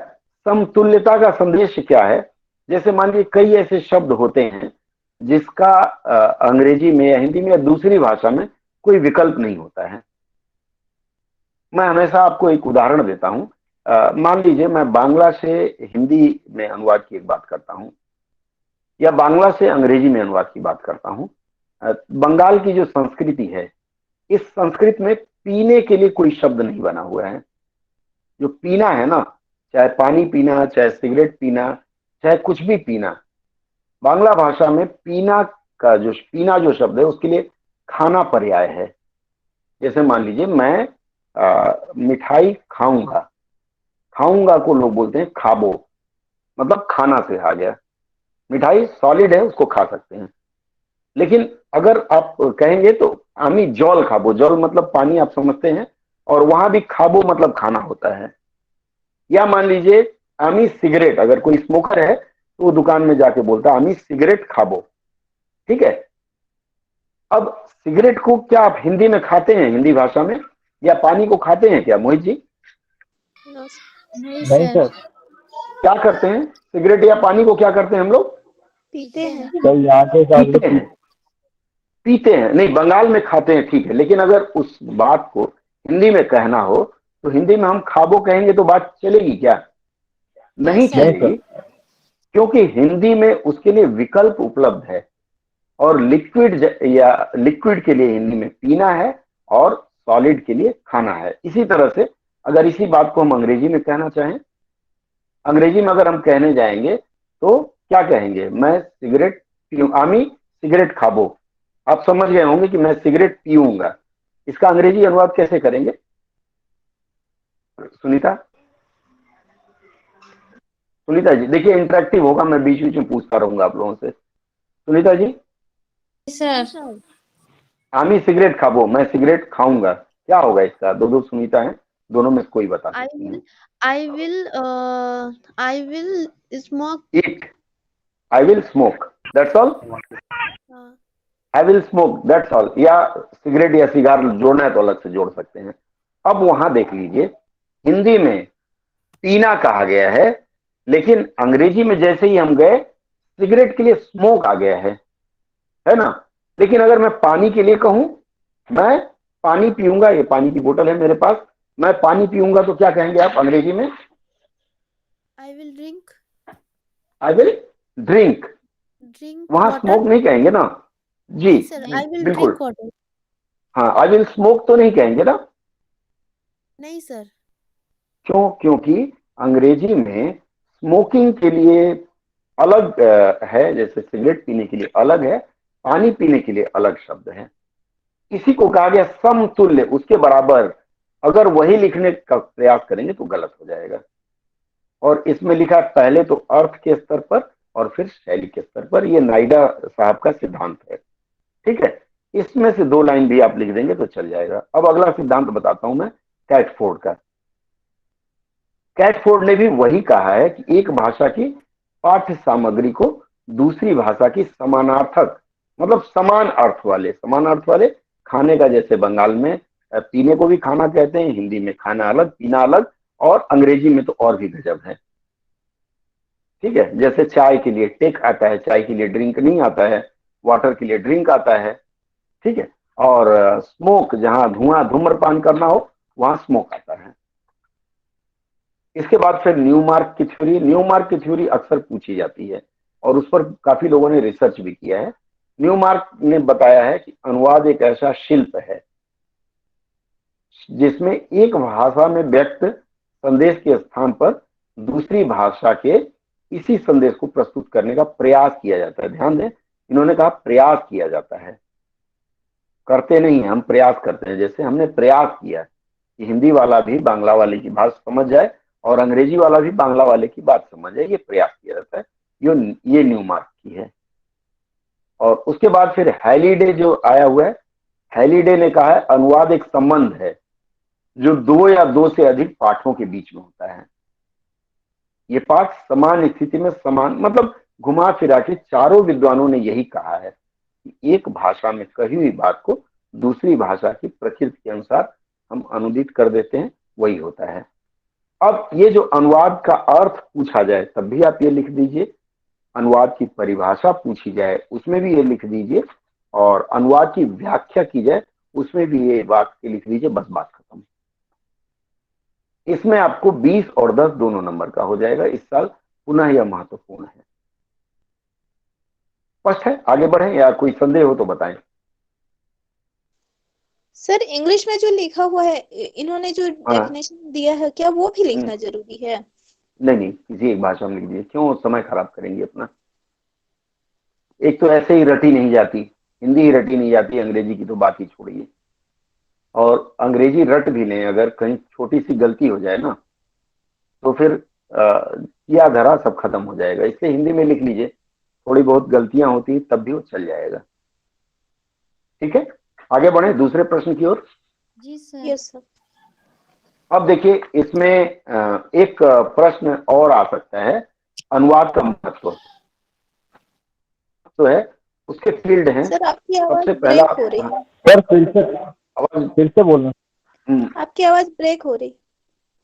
समतुल्यता का संदेश क्या है? जैसे मान लीजिए कई ऐसे शब्द होते हैं जिसका अंग्रेजी में या हिंदी में या दूसरी भाषा में कोई विकल्प नहीं होता है। मैं हमेशा आपको एक उदाहरण देता हूं। मान लीजिए मैं बांग्ला से हिंदी में अनुवाद की एक बात करता हूं या बांग्ला से अंग्रेजी में अनुवाद की बात करता हूं। बंगाल की जो संस्कृति है, इस संस्कृत में पीने के लिए कोई शब्द नहीं बना हुआ है। जो पीना है ना, चाहे पानी पीना, चाहे सिगरेट पीना, चाहे कुछ भी पीना, बांग्ला भाषा में पीना जो शब्द है उसके लिए खाना पर्याय है। जैसे मान लीजिए मैं मिठाई खाऊंगा, खाऊंगा को लोग बोलते हैं खाबो, मतलब खाना से आ गया। मिठाई सॉलिड है, उसको खा सकते हैं। लेकिन अगर आप कहेंगे तो आमी जल खाबो, जल मतलब पानी, आप समझते हैं, और वहां भी खाबो मतलब खाना होता है। या मान लीजिए आमी सिगरेट, अगर कोई स्मोकर है तो वो दुकान में जाके बोलता है आमी सिगरेट खाबो, ठीक है। अब सिगरेट को क्या आप हिंदी में खाते हैं, हिंदी भाषा में, या पानी को खाते हैं क्या मोहित जी? नहीं नहीं सर। सर, क्या करते हैं? सिगरेट या पानी को क्या करते हैं हम लोग? पीते हैं। तो यहाँ के पीते हैं। पीते हैं नहीं, बंगाल में खाते हैं, ठीक है। लेकिन अगर उस बात को हिंदी में कहना हो तो हिंदी में हम खाबो कहेंगे तो बात चलेगी क्या? नहीं Yes, sir. चलेगी, क्योंकि हिंदी में उसके लिए विकल्प उपलब्ध है। और लिक्विड के लिए हिंदी में पीना है और सॉलिड के लिए खाना है। इसी तरह से अगर इसी बात को हम अंग्रेजी में कहना चाहें, अंग्रेजी में अगर हम कहने जाएंगे तो क्या कहेंगे? मैं सिगरेट पीऊं, आमी सिगरेट खाबो। आप समझ गए होंगे कि मैं सिगरेट पीऊंगा। इसका अंग्रेजी अनुवाद कैसे करेंगे सुनीता? सुनीता जी देखिए, इंटरेक्टिव होगा, मैं बीच बीच में पूछता रहूंगा आप लोगों से। सुनीता जी, सर। आमी सिगरेट खाबो, मैं सिगरेट खाऊंगा, क्या होगा इसका? दो सुनीता है, दोनों में कोई बता सकती है। I will smoke. Eat, I will smoke, that's all. I will smoke, that's all. या सिगरेट या सिगार जोड़ना है तो अलग से जोड़ सकते हैं। अब वहां देख लीजिए, हिंदी में पीना कहा गया है, लेकिन अंग्रेजी में जैसे ही हम गए सिगरेट के लिए स्मोक आ गया है ना। लेकिन अगर मैं पानी के लिए कहूं, मैं पानी पीऊंगा, ये पानी की बोतल है मेरे पास, मैं पानी पीऊंगा, तो क्या कहेंगे आप अंग्रेजी में? I will drink. I will drink. Drink वहां water. स्मोक नहीं कहेंगे ना जी? नहीं सर, I will बिल्कुल। drink water. हाँ, आई विल स्मोक तो नहीं कहेंगे ना? नहीं सर। क्यों? क्योंकि अंग्रेजी में स्मोकिंग के लिए अलग है, जैसे सिगरेट पीने के लिए अलग है, पानी पीने के लिए अलग शब्द है। इसी को कहा गया समतुल्य, उसके बराबर। अगर वही लिखने का प्रयास करेंगे तो गलत हो जाएगा। और इसमें लिखा पहले तो अर्थ के स्तर पर और फिर शैली के स्तर पर। ये नाइडा साहब का सिद्धांत है, ठीक है। इसमें से 2 लाइन भी आप लिख देंगे तो चल जाएगा। अब अगला सिद्धांत बताता हूं मैं, कैटफोर्ड का। कैटफोर्ड ने भी वही कहा है कि एक भाषा की पाठ्य सामग्री को दूसरी भाषा की समानार्थक, मतलब समान अर्थ वाले खाने का, जैसे बंगाल में पीने को भी खाना कहते हैं, हिंदी में खाना अलग पीना अलग, और अंग्रेजी में तो और भी गजब है। ठीक है, जैसे चाय के लिए टेक आता है, चाय के लिए ड्रिंक नहीं आता है, वाटर के लिए ड्रिंक आता है। ठीक है, और स्मोक, जहां धुआं धूम्रपान करना हो वहां स्मोक आता है। इसके बाद फिर न्यूमार्क की थ्योरी। न्यूमार्क की थ्योरी अक्सर पूछी जाती है और उस पर काफी लोगों ने रिसर्च भी किया है। न्यूमार्क ने बताया है कि अनुवाद एक ऐसा शिल्प है जिसमें एक भाषा में व्यक्त संदेश के स्थान पर दूसरी भाषा के इसी संदेश को प्रस्तुत करने का प्रयास किया जाता है। ध्यान दें, इन्होंने कहा प्रयास किया जाता है, करते नहीं है, हम प्रयास करते हैं। जैसे हमने प्रयास किया कि हिंदी वाला भी बांग्ला वाले की बात समझ जाए और अंग्रेजी वाला भी बांग्ला वाले की बात समझ जाए, ये प्रयास किया जाता है। ये न्यूमार्क की है। और उसके बाद फिर हैलीडे जो आया हुआ है, हैलीडे ने कहा है अनुवाद एक संबंध है जो दो या दो से अधिक पाठों के बीच में होता है। ये पाठ समान स्थिति में समान, मतलब घुमा फिरा के चारों विद्वानों ने यही कहा है कि एक भाषा में कही हुई बात को दूसरी भाषा की प्रकृति के अनुसार हम अनुदित कर देते हैं, वही होता है। अब ये जो अनुवाद का अर्थ पूछा जाए तब भी आप ये लिख दीजिए, अनुवाद की परिभाषा पूछी जाए उसमें भी ये लिख दीजिए, और अनुवाद की व्याख्या की जाए उसमें भी ये वाक्य लिख दीजिए, बस बात खत्म। इसमें आपको 20 और 10 दोनों नंबर का हो जाएगा इस साल। पुनः यह महत्वपूर्ण है। स्पष्ट है? आगे बढ़े या कोई संदेह हो तो बताएं। सर इंग्लिश में जो लिखा हुआ है, इन्होंने जो हाँ, डेफिनेशन दिया है, क्या वो भी लिखना जरूरी है? नहीं, किसी एक भाषा में लिख दीजिए, क्यों समय खराब करेंगे अपना। एक तो ऐसे ही रटी नहीं जाती, हिंदी ही रटी नहीं जाती, अंग्रेजी की तो बात ही छोड़िए। और अंग्रेजी रट भी लें, अगर कहीं छोटी सी गलती हो जाए ना तो फिर किया धरा सब खत्म हो जाएगा। इसलिए हिंदी में लिख लीजिए, थोड़ी बहुत गलतियां होती तब भी वो चल जाएगा। ठीक है, आगे बढ़े दूसरे प्रश्न की ओर। जी सर। Yes sir. अब देखिए, इसमें एक प्रश्न और आ सकता है, अनुवाद का महत्व तो है, उसके फील्ड हैं। सर आपकी आवाज सबसे पहला ब्रेक हो रही है। सर आवाज, फिर से बोलना। आपकी आवाज ब्रेक हो रही।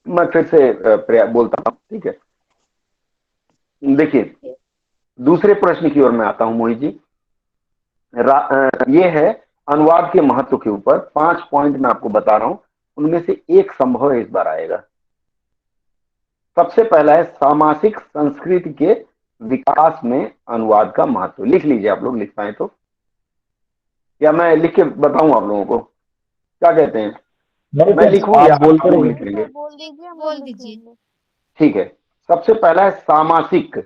मैं फिर से बोलता हूँ। ठीक है, देखिए दूसरे प्रश्न की ओर मैं आता हूं मोहित जी। ये है अनुवाद के महत्व के ऊपर 5 पॉइंट मैं आपको बता रहा हूं, उनमें से एक संभव है इस बार आएगा। सबसे पहला है सामासिक संस्कृति के विकास में अनुवाद का महत्व। लिख लीजिए, आप लोग लिख पाए तो, या मैं लिख के बताऊं आप लोगों को, क्या कहते हैं? मैं लिखूं या आप बोलते आप लोग रहिए। लिख लेंगे? बोल दीजिए। ठीक है, सबसे पहला है सामासिक।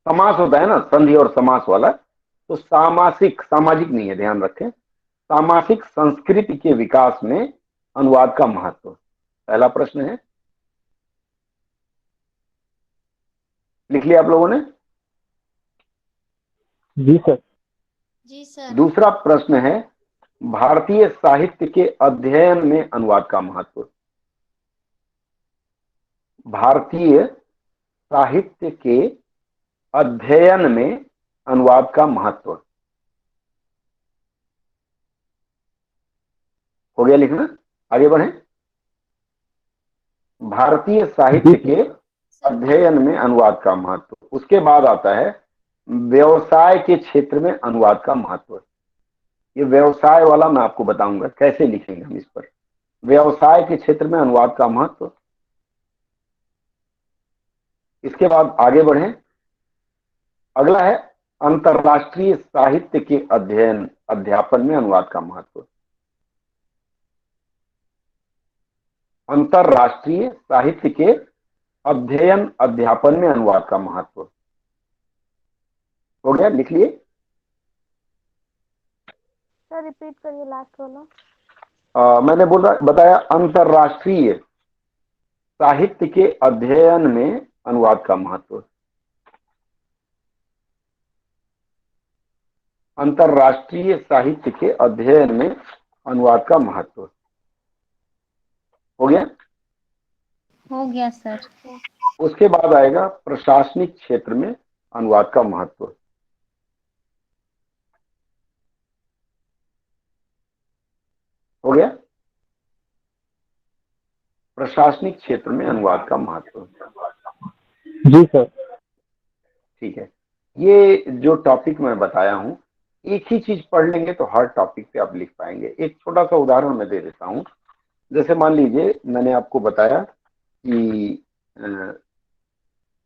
समास होता है ना, संधि और समास वाला, तो सामासिक, सामाजिक नहीं है, ध्यान रखें। सामासिक संस्कृति के विकास में अनुवाद का महत्व, पहला प्रश्न है। लिख लिया आप लोगों ने? जी सर। जी सर। दूसरा प्रश्न है भारतीय साहित्य के अध्ययन में अनुवाद का महत्व। भारतीय साहित्य के अध्ययन में अनुवाद का महत्व। हो गया लिखना? आगे बढ़े। भारतीय साहित्य के अध्ययन में अनुवाद का महत्व। उसके बाद आता है व्यवसाय के क्षेत्र में अनुवाद का महत्व। ये व्यवसाय वाला मैं आपको बताऊंगा कैसे लिखेंगे हम इस पर। व्यवसाय के क्षेत्र में अनुवाद का महत्व। इसके बाद आगे बढ़े, अगला है अंतरराष्ट्रीय साहित्य के अध्ययन अध्यापन में अनुवाद का महत्व। अंतरराष्ट्रीय साहित्य के अध्ययन अध्यापन में अनुवाद का महत्व। हो गया, लिख लिए? सर रिपीट करिए लास्ट वाला। मैंने बताया अंतरराष्ट्रीय साहित्य के अध्ययन में अनुवाद का महत्व। अंतरराष्ट्रीय साहित्य के अध्ययन में अनुवाद का महत्व। हो गया? हो गया सर। उसके बाद आएगा प्रशासनिक क्षेत्र में अनुवाद का महत्व। प्रशासनिक क्षेत्र में अनुवाद का महत्व। जी सर। ठीक है, ये जो टॉपिक मैं बताया हूं, एक ही चीज पढ़ लेंगे तो हर टॉपिक पे आप लिख पाएंगे। एक छोटा सा उदाहरण मैं दे देता हूं। जैसे मान लीजिए मैंने आपको बताया कि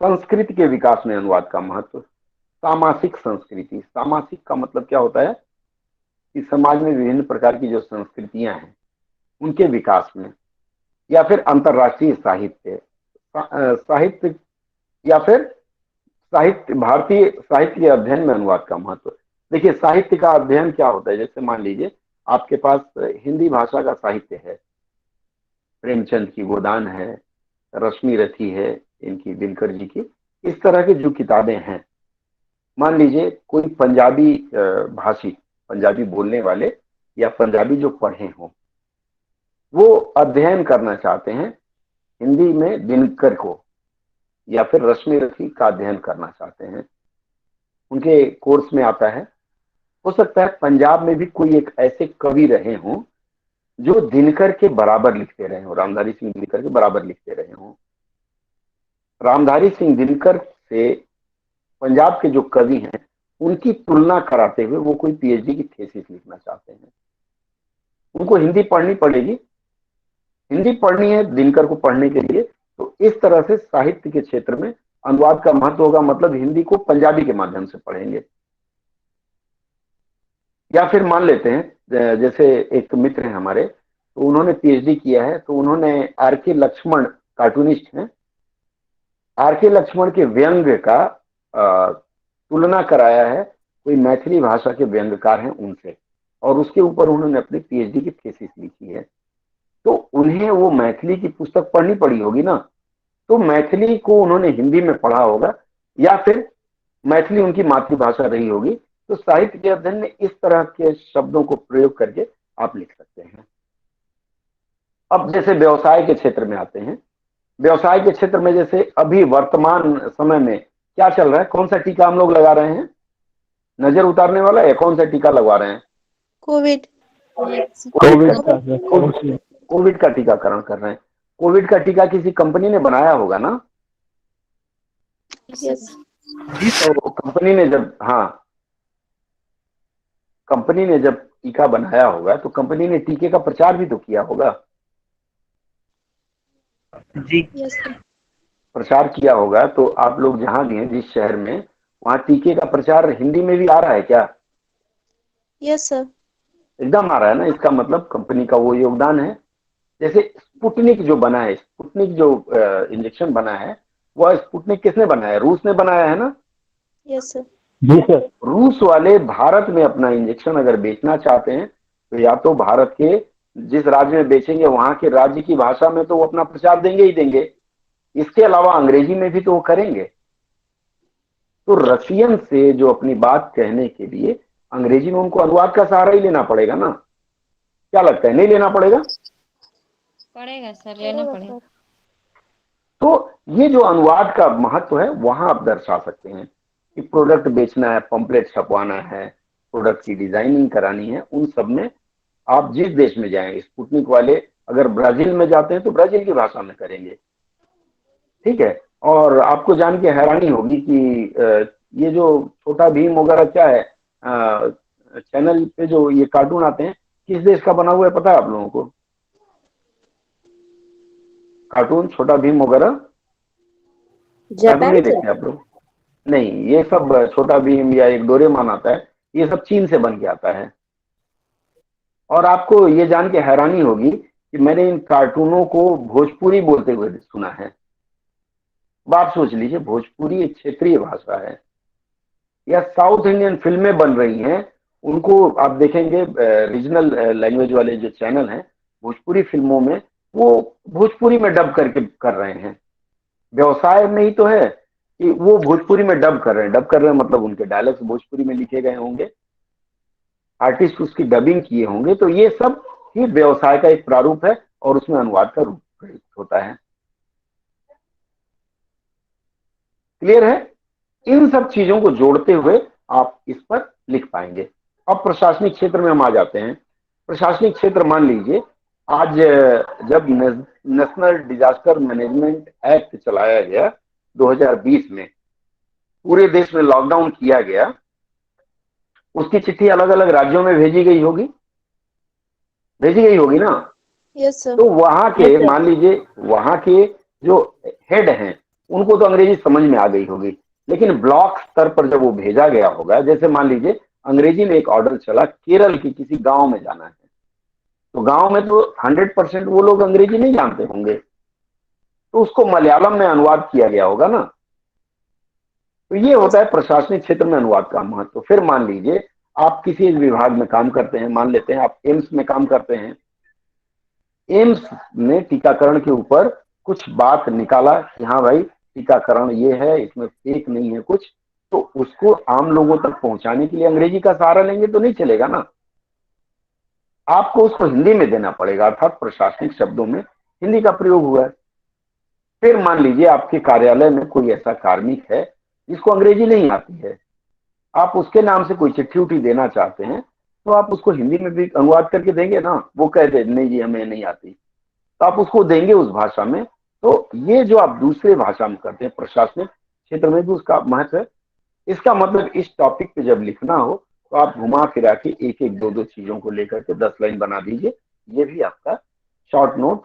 संस्कृति के विकास में अनुवाद का महत्व। सामासिक संस्कृति, सामासिक का मतलब क्या होता है कि समाज में विभिन्न प्रकार की जो संस्कृतियां हैं उनके विकास में, या फिर अंतर्राष्ट्रीय साहित्य, साहित्य या फिर साहित्य, भारतीय साहित्य के अध्ययन में अनुवाद का महत्व। देखिए साहित्य का अध्ययन क्या होता है, जैसे मान लीजिए आपके पास हिंदी भाषा का साहित्य है, प्रेमचंद की गोदान है, रश्मि रथी है, इनकी दिनकर जी की, इस तरह की जो किताबें हैं। मान लीजिए कोई पंजाबी भाषी, पंजाबी बोलने वाले या पंजाबी जो पढ़े हों, वो अध्ययन करना चाहते हैं हिंदी में दिनकर को, या फिर रश्मि रथी का अध्ययन करना चाहते हैं, उनके कोर्स में आता है। हो सकता है पंजाब में भी कोई एक ऐसे कवि रहे हों जो दिनकर के बराबर लिखते रहे हों, रामधारी सिंह दिनकर के बराबर लिखते रहे हों। रामधारी सिंह दिनकर से पंजाब के जो कवि हैं उनकी तुलना कराते हुए वो कोई पीएचडी की थीसिस लिखना चाहते हैं। उनको हिंदी पढ़नी पड़ेगी, हिंदी पढ़नी है दिनकर को पढ़ने के लिए, तो इस तरह से साहित्य के क्षेत्र में अनुवाद का महत्व होगा। मतलब हिंदी को पंजाबी के माध्यम से पढ़ेंगे। या फिर मान लेते हैं जैसे एक मित्र हैं हमारे, तो उन्होंने पीएचडी किया है, तो उन्होंने आर.के. लक्ष्मण, कार्टूनिस्ट हैं, आर.के. लक्ष्मण के व्यंग का तुलना कराया है कोई मैथिली भाषा के व्यंग्यकार हैं उनसे, और उसके ऊपर उन्होंने अपनी पीएचडी की थीसिस लिखी है। तो उन्हें वो मैथिली की पुस्तक पढ़नी पड़ी होगी ना, तो मैथिली को उन्होंने हिंदी में पढ़ा होगा, या फिर मैथिली उनकी मातृभाषा रही होगी। तो साहित्य के अध्ययन में इस तरह के शब्दों को प्रयोग करके आप लिख सकते हैं। अब जैसे व्यवसाय के क्षेत्र में आते हैं। व्यवसाय के क्षेत्र में जैसे अभी वर्तमान समय में क्या चल रहा है, कौन सा टीका हम लोग लगा रहे हैं, नजर उतारने वाला, या कौन सा टीका लगवा रहे हैं? कोविड। कोविड का टीकाकरण कर रहे हैं। कोविड का टीका किसी कंपनी ने बनाया होगा ना? यस। तो कंपनी ने जब टीका बनाया होगा तो कंपनी ने टीके का प्रचार भी तो किया होगा। जी। Yes sir. प्रचार किया होगा। तो आप लोग जहां भी हैं, जिस शहर में, वहां टीके का प्रचार हिंदी में भी आ रहा है क्या? Yes sir. एकदम आ रहा है ना। इसका मतलब कंपनी का वो योगदान है। जैसे स्पुतनिक जो बना है, स्पुतनिक जो इंजेक्शन बना है, वह स्पुतनिक किसने बनाया है? रूस ने बनाया है ना? Yes sir. जी सर। रूस वाले भारत में अपना इंजेक्शन अगर बेचना चाहते हैं तो या तो भारत के जिस राज्य में बेचेंगे वहां के राज्य की भाषा में तो वो अपना प्रचार देंगे ही देंगे, इसके अलावा अंग्रेजी में भी तो वो करेंगे। तो रशियन से जो अपनी बात कहने के लिए अंग्रेजी में उनको अनुवाद का सहारा ही लेना पड़ेगा ना। क्या लगता है, नहीं लेना पड़ेगा? पड़ेगा सर, लेना पड़ेगा। तो ये जो अनुवाद का महत्व है वहां आप दर्शा सकते हैं कि प्रोडक्ट बेचना है, पंपलेट छपवाना है, प्रोडक्ट की डिजाइनिंग करानी है, उन सब में आप जिस देश में जाएंगे, स्पुतनिक वाले अगर ब्राजील में जाते हैं तो ब्राजील की भाषा में करेंगे। ठीक है। और आपको जान के हैरानी होगी कि ये जो छोटा भीम वगैरह क्या है, चैनल पे जो ये कार्टून आते हैं, किस देश का बना हुआ है पता है आप लोगों को? कार्टून छोटा भीम वगैरह कार्टून नहीं देखते आप लोग? नहीं, ये सब छोटा भीम या एक डोरेमोन आता है, ये सब चीन से बन के आता है। और आपको ये जान के हैरानी होगी कि मैंने इन कार्टूनों को भोजपुरी बोलते हुए सुना है। बात सोच लीजिए, भोजपुरी एक क्षेत्रीय भाषा है। या साउथ इंडियन फिल्में बन रही हैं, उनको आप देखेंगे रीजनल लैंग्वेज वाले जो चैनल हैं, भोजपुरी फिल्मों में वो भोजपुरी में डब करके कर रहे हैं। व्यवसाय में ही तो है कि वो भोजपुरी में डब कर रहे हैं। डब कर रहे हैं मतलब उनके डायलॉग्स भोजपुरी में लिखे गए होंगे, आर्टिस्ट उसकी डबिंग किए होंगे। तो ये सब ही व्यवसाय का एक प्रारूप है और उसमें अनुवाद का रूप प्रयुक्त होता है। क्लियर है? इन सब चीजों को जोड़ते हुए आप इस पर लिख पाएंगे। अब प्रशासनिक क्षेत्र में हम आ जाते हैं। प्रशासनिक क्षेत्र मान लीजिए आज जब नेशनल डिजास्टर मैनेजमेंट एक्ट चलाया गया 2020 में, पूरे देश में लॉकडाउन किया गया, उसकी चिट्ठी अलग अलग राज्यों में भेजी गई होगी ना। Yes sir. तो वहां के मान लीजिए वहां के जो हेड हैं उनको तो अंग्रेजी समझ में आ गई होगी, लेकिन ब्लॉक स्तर पर जब वो भेजा गया होगा, जैसे मान लीजिए अंग्रेजी में एक ऑर्डर चला केरल के किसी गांव में जाना है, तो गांव में तो 100% वो लोग अंग्रेजी नहीं जानते होंगे, तो उसको मलयालम में अनुवाद किया गया होगा ना। तो ये होता है प्रशासनिक क्षेत्र में अनुवाद का महत्व। फिर मान लीजिए आप किसी एक विभाग में काम करते हैं, मान लेते हैं आप एम्स में काम करते हैं, एम्स ने टीकाकरण के ऊपर कुछ बात निकाला कि हाँ भाई टीकाकरण ये है, इसमें फेक नहीं है कुछ, तो उसको आम लोगों तक पहुंचाने के लिए अंग्रेजी का सहारा लेंगे तो नहीं चलेगा ना, आपको उसको हिंदी में देना पड़ेगा, अर्थात प्रशासनिक शब्दों में हिंदी का प्रयोग हुआ है। फिर मान लीजिए आपके कार्यालय में कोई ऐसा कार्मिक है जिसको अंग्रेजी नहीं आती है, आप उसके नाम से कोई चिट्ठी उठी देना चाहते हैं, तो आप उसको हिंदी में भी अनुवाद करके देंगे ना। वो कह दे नहीं जी हमें नहीं आती, तो आप उसको देंगे उस भाषा में। तो ये जो आप दूसरे भाषा में करते हैं प्रशासनिक क्षेत्र में भी उसका महत्व है। इसका मतलब इस टॉपिक पे जब लिखना हो तो आप घुमा फिरा के एक एक दो दो चीजों को लेकर के 10 लाइन बना दीजिए, ये भी आपका शॉर्ट नोट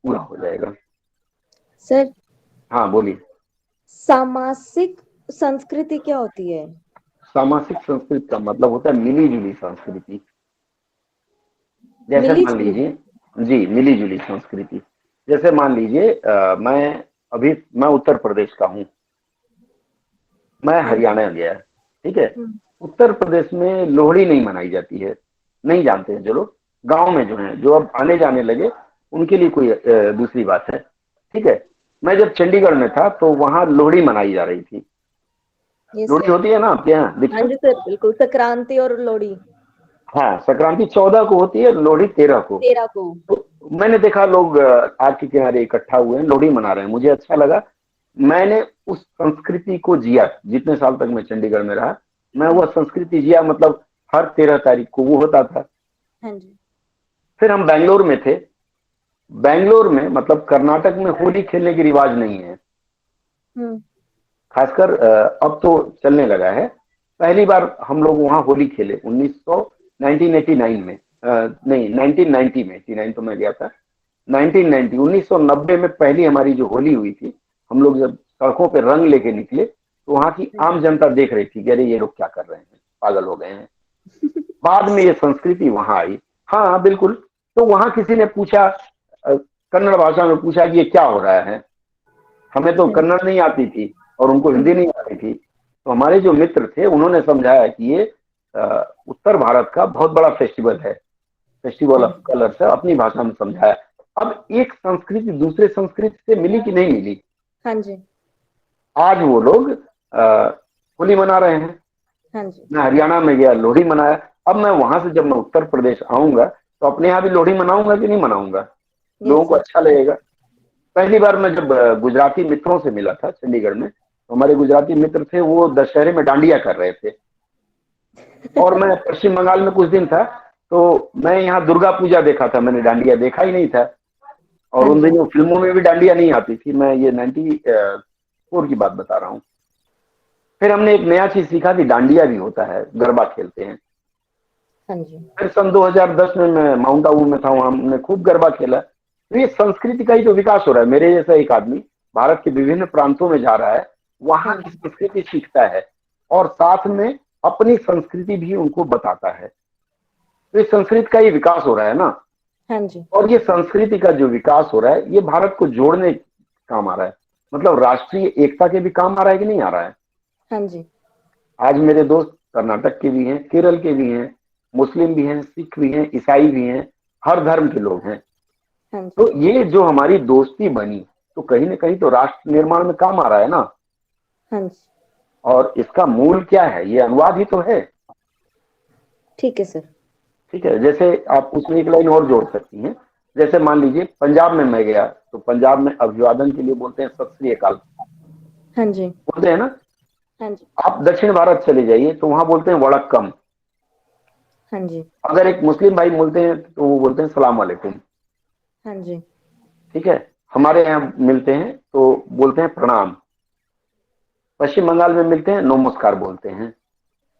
पूरा हो जाएगा। सर हाँ बोलिए। सामासिक संस्कृति क्या होती है? सामासिक संस्कृति का मतलब होता है मिली जुली संस्कृति। जैसे मान लीजिए जी मिली जुली संस्कृति, जैसे मान लीजिए मैं उत्तर प्रदेश का हूँ, मैं हरियाणा गया, ठीक है। उत्तर प्रदेश में लोहड़ी नहीं मनाई जाती है, नहीं जानते हैं जो लोग, गांव में जो है जो अब आने जाने लगे उनके लिए कोई दूसरी बात है, ठीक है। मैं जब चंडीगढ़ में था तो वहां लोहड़ी मनाई जा रही थी। लोहड़ी होती है ना आपके यहाँ? हाँ जी सर, बिल्कुल, संक्रांति और लोहड़ी। हाँ, संक्रांति 14 को होती है, लोहड़ी 13 को। तो मैंने देखा लोग आग के किनारे इकट्ठा हुए हैं, लोहड़ी मना रहे हैं, मुझे अच्छा लगा। मैंने उस संस्कृति को जिया, जितने साल तक मैं चंडीगढ़ में रहा मैं वह संस्कृति जिया, मतलब हर 13 तारीख को वो होता था। हाँ जी। फिर हम बेंगलोर में थे, बेंगलोर में मतलब कर्नाटक में होली खेलने की रिवाज नहीं है, खासकर अब तो चलने लगा है। पहली बार हम लोग वहां होली खेले 1989 में, नहीं 1990 में, 89 तो मैं गया था, 1990 में पहली हमारी जो होली हुई थी, हम लोग जब सड़कों पे रंग लेके निकले तो वहां की आम जनता देख रही थी कि अरे ये लोग क्या कर रहे हैं, पागल हो गए हैं। बाद में ये संस्कृति वहां आई। हाँ बिल्कुल। तो वहां किसी ने पूछा, कन्नड़ भाषा में पूछा कि ये क्या हो रहा है, हमें तो कन्नड़ नहीं आती थी और उनको हिंदी नहीं आती थी। तो हमारे जो मित्र थे उन्होंने समझाया कि ये उत्तर भारत का बहुत बड़ा फेस्टिवल है, फेस्टिवल ऑफ कलर्स है, अपनी भाषा में समझाया। अब एक संस्कृति दूसरे संस्कृति से मिली कि नहीं मिली? हाँ जी। आज वो लोग होली मना रहे हैं। हाँ जी। मैं हरियाणा में गया, लोहड़ी मनाया। अब मैं वहां से जब मैं उत्तर प्रदेश आऊंगा तो अपने यहाँ भी लोहड़ी मनाऊंगा कि नहीं मनाऊंगा? लोगों को अच्छा लगेगा। पहली बार मैं जब गुजराती मित्रों से मिला था चंडीगढ़ में, तो हमारे गुजराती मित्र थे, वो दशहरे में डांडिया कर रहे थे। और मैं पश्चिम बंगाल में कुछ दिन था तो मैं यहाँ दुर्गा पूजा देखा था, मैंने डांडिया देखा ही नहीं था। और उन दिनों फिल्मों में भी डांडिया नहीं आती थी, मैं ये 94 की बात बता रहा हूँ। फिर हमने एक नया चीज सीखा कि डांडिया भी होता है, गरबा खेलते हैं। फिर सन 2010 में मैं माउंट आबू में था, वहां हमने खूब गरबा खेला। तो ये संस्कृति का ही तो विकास हो रहा है। मेरे जैसा एक आदमी भारत के विभिन्न प्रांतों में जा रहा है, वहां की संस्कृति सीखता है और साथ में अपनी संस्कृति भी उनको बताता है। तो इस संस्कृति का ही विकास हो रहा है ना। हाँ जी। और ये संस्कृति का जो विकास हो रहा है ये भारत को जोड़ने काम आ रहा है, मतलब राष्ट्रीय एकता के भी काम आ रहा है कि नहीं आ रहा है? हाँ जी। आज मेरे दोस्त कर्नाटक के भी हैं, केरल के भी हैं, मुस्लिम भी हैं, सिख भी हैं, ईसाई भी हैं, हर धर्म के लोग हैं। तो ये जो हमारी दोस्ती बनी तो कहीं ना कहीं तो राष्ट्र निर्माण में काम आ रहा है ना। हाँ। और इसका मूल क्या है? ये अनुवाद ही तो है। ठीक है सर। ठीक है, जैसे आप उसमें एक लाइन और जोड़ सकती हैं। जैसे मान लीजिए पंजाब में मैं गया तो पंजाब में अभिवादन के लिए बोलते हैं सत श्री अकाल। हाँ जी। बोलते हैं ना। हाँ जी। आप दक्षिण भारत चले जाइए तो वहां बोलते हैं वड़क्कम। हाँ जी। अगर एक मुस्लिम भाई बोलते हैं तो वो बोलते हैं सलाम वालेकुम। हाँ जी। ठीक है, हमारे यहाँ मिलते हैं तो बोलते हैं प्रणाम, पश्चिम बंगाल में मिलते हैं नमस्कार बोलते हैं,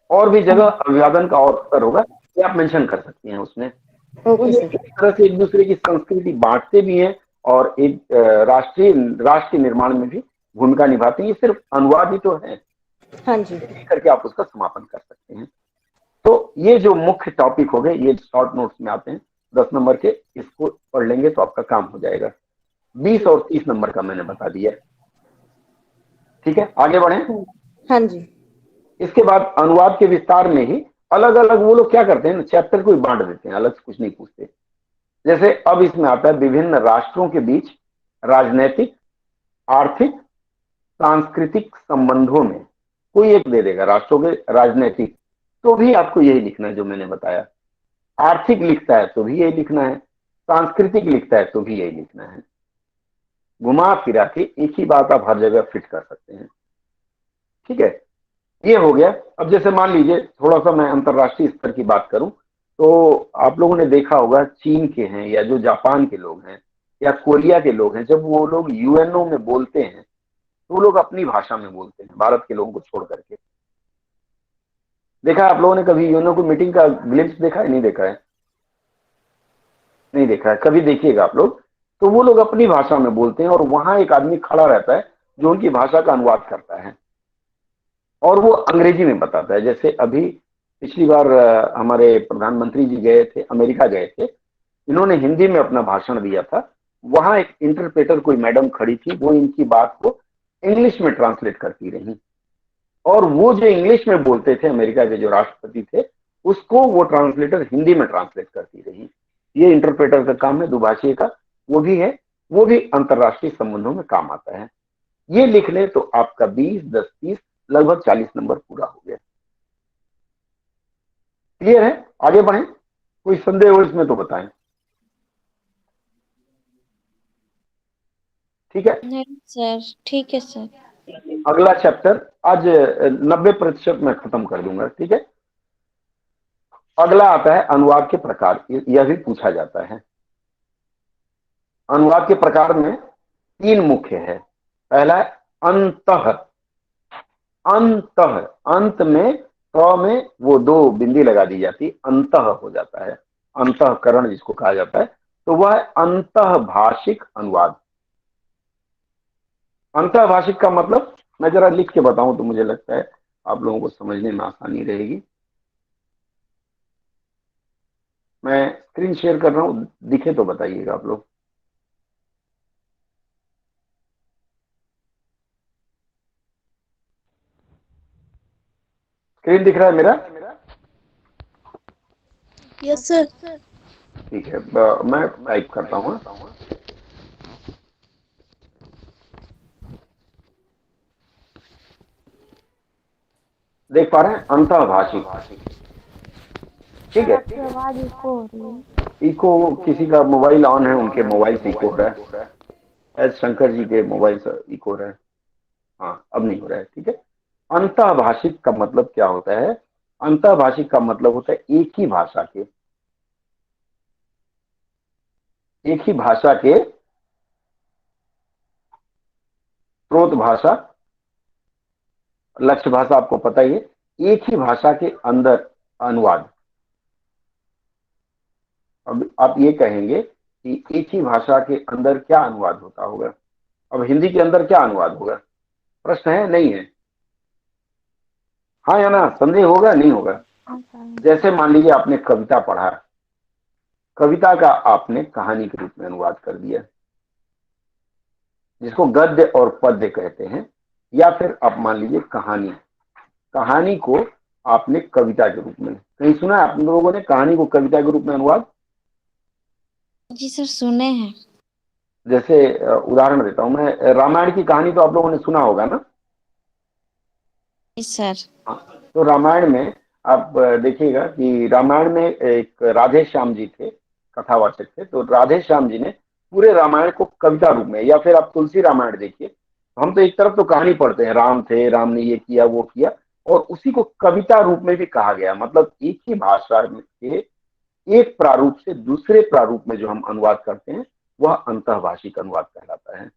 और भी जगह अभिवादन का और उत्तर होगा, ये आप मेंशन कर सकती हैं उसमें। तो ओके ये सर। एक तरह से एक दूसरे की संस्कृति बांटते भी हैं और एक राष्ट्र के निर्माण में भी भूमिका निभाते हैं। ये सिर्फ अनुवाद ही तो है, हाँ जी। इसी करके आप उसका समापन कर सकते हैं। तो ये जो मुख्य टॉपिक हो गए, ये शॉर्ट नोट्स में आते हैं 10 नंबर के, इसको पढ़ लेंगे तो आपका काम हो जाएगा। 20 और 30 नंबर का मैंने बता दिया। ठीक है, आगे बढ़े। हाँ जी। इसके बाद अनुवाद के विस्तार में ही अलग अलग वो लोग क्या करते हैं ना, चैप्टर को ही बांट देते हैं, अलग से कुछ नहीं पूछते। जैसे अब इसमें आता है विभिन्न राष्ट्रों के बीच राजनैतिक, आर्थिक, सांस्कृतिक संबंधों में, कोई एक दे देगा राष्ट्रों के राजनैतिक, तो भी आपको यही लिखना है जो मैंने बताया। आर्थिक लिखता है तो भी यही लिखना है, सांस्कृतिक लिखता है तो भी यही लिखना है। घुमा फिरा के एक ही बात आप हर जगह फिट कर सकते हैं। ठीक है, ये हो गया। अब जैसे मान लीजिए थोड़ा सा मैं अंतरराष्ट्रीय स्तर की बात करूं, तो आप लोगों ने देखा होगा चीन के हैं या जो जापान के लोग हैं या कोरिया के लोग हैं, जब वो लोग यूएनओ में बोलते हैं तो वो लोग अपनी भाषा में बोलते हैं, भारत के लोगों को छोड़ करके। देखा आप लोगों ने कभी यूएनओ की मीटिंग का ग्लिम्स देखा है? नहीं देखा है? नहीं देखा है, कभी देखिएगा आप लोग। तो वो लोग अपनी भाषा में बोलते हैं और वहां एक आदमी खड़ा रहता है जो उनकी भाषा का अनुवाद करता है और वो अंग्रेजी में बताता है। जैसे अभी पिछली बार हमारे प्रधानमंत्री जी गए थे, अमेरिका गए थे, इन्होंने हिंदी में अपना भाषण दिया था। वहां एक इंटरप्रेटर कोई मैडम खड़ी थी, वो इनकी बात को इंग्लिश में ट्रांसलेट करती रही और वो जो इंग्लिश में बोलते थे अमेरिका के जो राष्ट्रपति थे, उसको वो ट्रांसलेटर हिंदी में ट्रांसलेट करती रही। ये इंटरप्रेटर का काम है, दुभाषी का वो भी है, वो भी अंतरराष्ट्रीय संबंधों में काम आता है। ये लिख ले तो आपका 20, 10, 30 लगभग 40 नंबर पूरा हो गया। क्लियर है? आगे बढ़े, कोई संदेह हो इसमें तो बताएं। ठीक है? नहीं सर, ठीक है सर। अगला चैप्टर आज 90% मैं खत्म कर दूंगा। ठीक है, अगला आता है अनुवाद के प्रकार। यह भी पूछा जाता है। अनुवाद के प्रकार में 3 मुख्य है। पहला है अंतः। अंतः, अंत में क में वो 2 बिंदी लगा दी जाती, अंतः हो जाता है, अंतःकरण जिसको कहा जाता है, तो वह है अंतः भाषिक अनुवाद। अंतः भाषिक का मतलब मैं जरा लिख के बताऊं तो मुझे लगता है आप लोगों को समझने में आसानी रहेगी। मैं स्क्रीन शेयर कर रहा हूं, दिखे तो बताइएगा आप लोग। स्क्रीन दिख रहा है मेरा? Yes sir. ठीक है, मैं टाइप करता हूँ। देख पा रहे हैं? अंतः भाषिक। ठीक है, आपकी आवाज इको हो रही है। इको किसी का मोबाइल ऑन है, उनके मोबाइल से इको हो रहा है। एस शंकर जी के मोबाइल से इको हो रहा है। हाँ, अब नहीं हो रहा है। ठीक है, अंतः भाषिक का मतलब क्या होता है? अंतः भाषिक का मतलब होता है एक ही भाषा के, एक ही भाषा के स्रोत भाषा, लक्ष्य भाषा आपको पता ही है, एक ही भाषा के अंदर अनुवाद। अब आप ये कहेंगे कि एक ही भाषा के अंदर क्या अनुवाद होता होगा? अब हिंदी के अंदर क्या अनुवाद होगा? प्रश्न है नहीं है? हाँ या ना? संदेह होगा नहीं होगा? जैसे मान लीजिए आपने कविता पढ़ा, कविता का आपने कहानी के रूप में अनुवाद कर दिया, जिसको गद्य और पद्य कहते हैं, या फिर आप मान लीजिए कहानी, कहानी को आपने कविता के रूप में, कहीं सुना है आप लोगों ने कहानी को कविता के रूप में अनुवाद? जी सर, सुने हैं। जैसे उदाहरण देता हूं मैं, रामायण की कहानी तो आप लोगों ने सुना होगा ना? जी सर। तो रामायण में आप देखिएगा कि रामायण में एक राधे श्याम जी थे, कथावाचक थे। तो राधे श्याम जी ने पूरे रामायण को कविता रूप में, या फिर आप तुलसी रामायण देखिए, हम तो एक तरफ तो कहानी पढ़ते हैं, राम थे, राम ने ये किया वो किया, और उसी को कविता रूप में भी कहा गया। मतलब एक ही भाषा के एक प्रारूप से दूसरे प्रारूप में जो हम अनुवाद करते हैं वह अंतःभाषिक अनुवाद कहलाता है।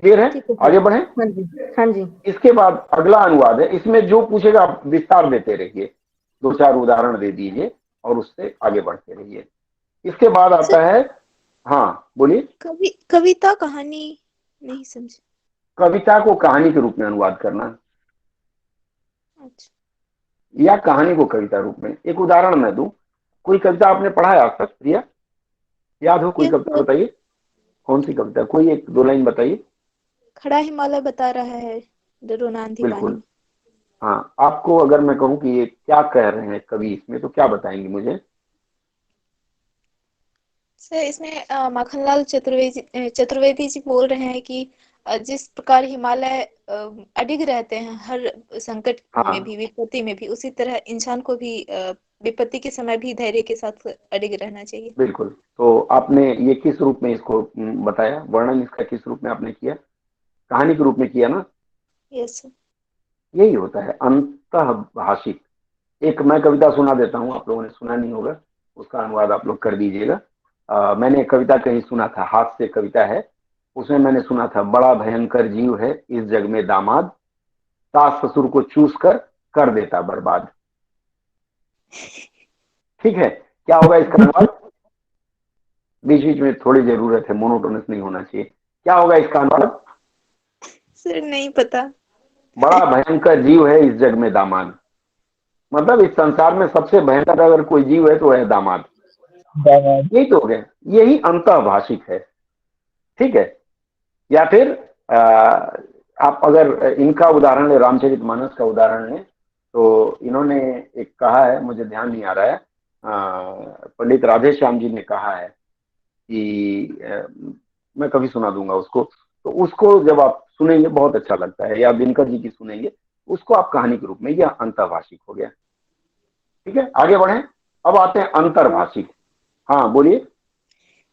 क्लियर है? ठीक है आगे सर। बढ़े। हाँ जी, हाँ जी। इसके बाद अगला अनुवाद है, इसमें जो पूछेगा आप विस्तार देते रहिए, 2-4 उदाहरण दे दीजिए और उससे आगे बढ़ते रहिए। इसके बाद आता है, हाँ बोलिए। कविता कहानी नहीं समझे। कविता को कहानी के रूप में अनुवाद करना, अच्छा। या कहानी को कविता रूप में। एक उदाहरण मैं दूं, कोई कविता आपने पढ़ा है आज तक प्रिया? याद हो कोई यस कविता सर। बताइए, कौन सी कविता? कोई 1-2 लाइन बताइए। खड़ा हिमालय बता रहा है, डरो ना आंधी पानी बिल्कुल। में। हाँ, आपको अगर मैं कहूँ कि ये क्या कह रहे हैं कवि इसमें, तो क्या बताएंगे मुझे? सर इसमें माखनलाल चतुर्वेदी जी बोल रहे हैं कि जिस प्रकार हिमालय अडिग रहते हैं हर संकट हाँ में भी, विपत्ति में भी, उसी तरह इंसान को भी विपत्ति के समय भी धैर्य के साथ अडिग रहना चाहिए। बिल्कुल। तो आपने ये किस रूप में इसको बताया, वर्णन इसका किस रूप में आपने किया? कहानी के रूप में किया ना? Yes sir. यही होता है अंतःभाषिक। एक मैं कविता सुना देता हूँ, आप लोगों ने सुना नहीं होगा, उसका अनुवाद आप लोग कर दीजिएगा। मैंने कविता कहीं सुना था, हाथ से कविता है, उसमें मैंने सुना था, बड़ा भयंकर जीव है इस जग में दामाद, सास ससुर को चूस कर देता बर्बाद। ठीक है, क्या होगा इसका अनुवाद? बीच बीच में थोड़ी जरूरत है, मोनोटोनस नहीं होना चाहिए। क्या होगा इसका अनुवाद? सर नहीं पता। बड़ा भयंकर जीव है इस जग में दामाद, मतलब इस संसार में सबसे भयंकर अगर कोई जीव है तो है दामाद। यही तो हो गया, यही अंतःभाषिक है। ठीक है। या फिर आप अगर इनका उदाहरण ले, रामचरितमानस का उदाहरण लें, तो इन्होंने एक कहा है, मुझे ध्यान नहीं आ रहा है, पंडित राधे श्याम जी ने कहा है कि मैं कभी सुना दूंगा उसको, तो उसको जब आप सुनेंगे बहुत अच्छा लगता है, या दिनकर जी की सुनेंगे, उसको आप कहानी के रूप में, यह अंतःभाषिक हो गया। ठीक है, आगे बढ़े। अब आते हैं अंतर्भाषिक। हाँ बोलिए।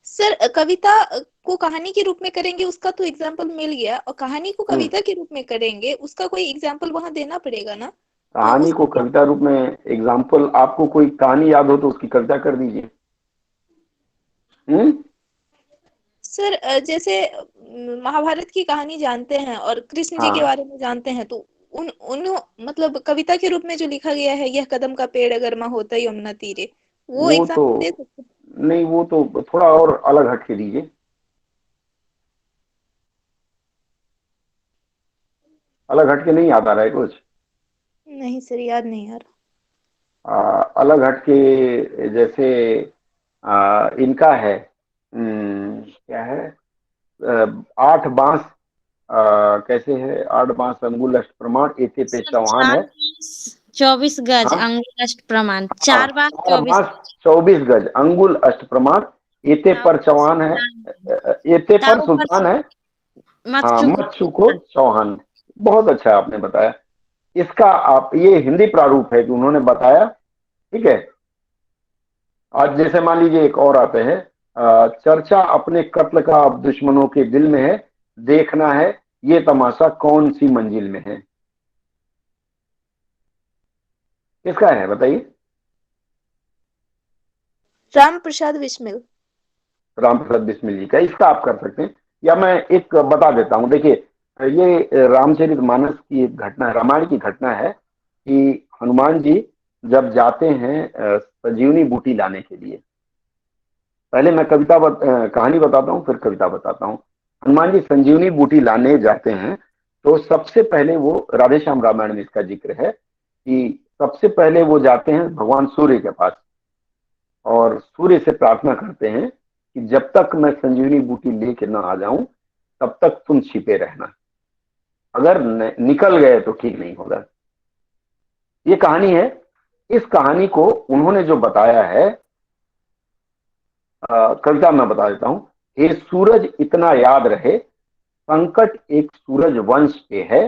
सर कविता को कहानी के रूप में करेंगे उसका तो एग्जाम्पल मिल गया, और कहानी को कविता के रूप में करेंगे उसका कोई एग्जाम्पल वहां देना पड़ेगा ना। तो कहानी उसका को कविता रूप में एग्जाम्पल, आपको कोई कहानी याद हो तो उसकी कविता कर दीजिए। सर जैसे महाभारत की कहानी जानते हैं और कृष्ण जी के हाँ, बारे में जानते हैं, तो उन उन मतलब कविता के रूप में जो लिखा गया है, यह कदम का पेड़ अगर माँ होता यमुना तीरे, वो वो तो एग्जाम्पल दे सकते हैं। नहीं, वो तो थोड़ा और अलग हट के दीजिए। अलग हट के नहीं याद आ रहा है कुछ? नहीं सर याद नहीं आ रहा। अलग हट के जैसे इनका है, क्या है, 8 बांस, कैसे है, 8 बांस अंगुल अष्ट प्रमाण एते पे सर चौहान 4 है। 24 गज हाँ अंगुल अष्ट प्रमाण, हाँ, 4 बार 4 24 बांस 24 गज अंगुल अष्ट प्रमाण, एते पर चौहान है, एते पर ताऊ पर सुल्तान है, मत हाँ चुको। मत चूको चौहान। बहुत अच्छा आपने बताया। इसका आप, ये हिंदी प्रारूप है कि उन्होंने बताया। ठीक है। आज जैसे मान लीजिए एक और आते हैं, चर्चा अपने कत्ल का अब दुश्मनों के दिल में है, देखना है ये तमाशा कौन सी मंजिल में है। किसका है बताइए? राम प्रसाद बिस्मिल। राम प्रसाद बिस्मिल जी का। इसका आप कर सकते हैं, या मैं एक बता देता हूं। देखिए, ये रामचरितमानस की एक घटना है, रामायण की घटना है कि हनुमान जी जब जाते हैं संजीवनी बूटी लाने के लिए, पहले मैं कहानी बताता हूँ फिर कविता बताता हूँ। हनुमान जी संजीवनी बूटी लाने जाते हैं, तो सबसे पहले वो, राधे श्याम रामायण में इसका जिक्र है कि सबसे पहले वो जाते हैं भगवान सूर्य के पास, और सूर्य से प्रार्थना करते हैं कि जब तक मैं संजीवनी बूटी लेके ना आ जाऊं तब तक तुम छिपे रहना, अगर निकल गए तो ठीक नहीं होगा। ये कहानी है। इस कहानी को उन्होंने जो बताया है, कविता में बता देता हूं। हे सूरज इतना याद रहे, संकट एक सूरज वंश पे है,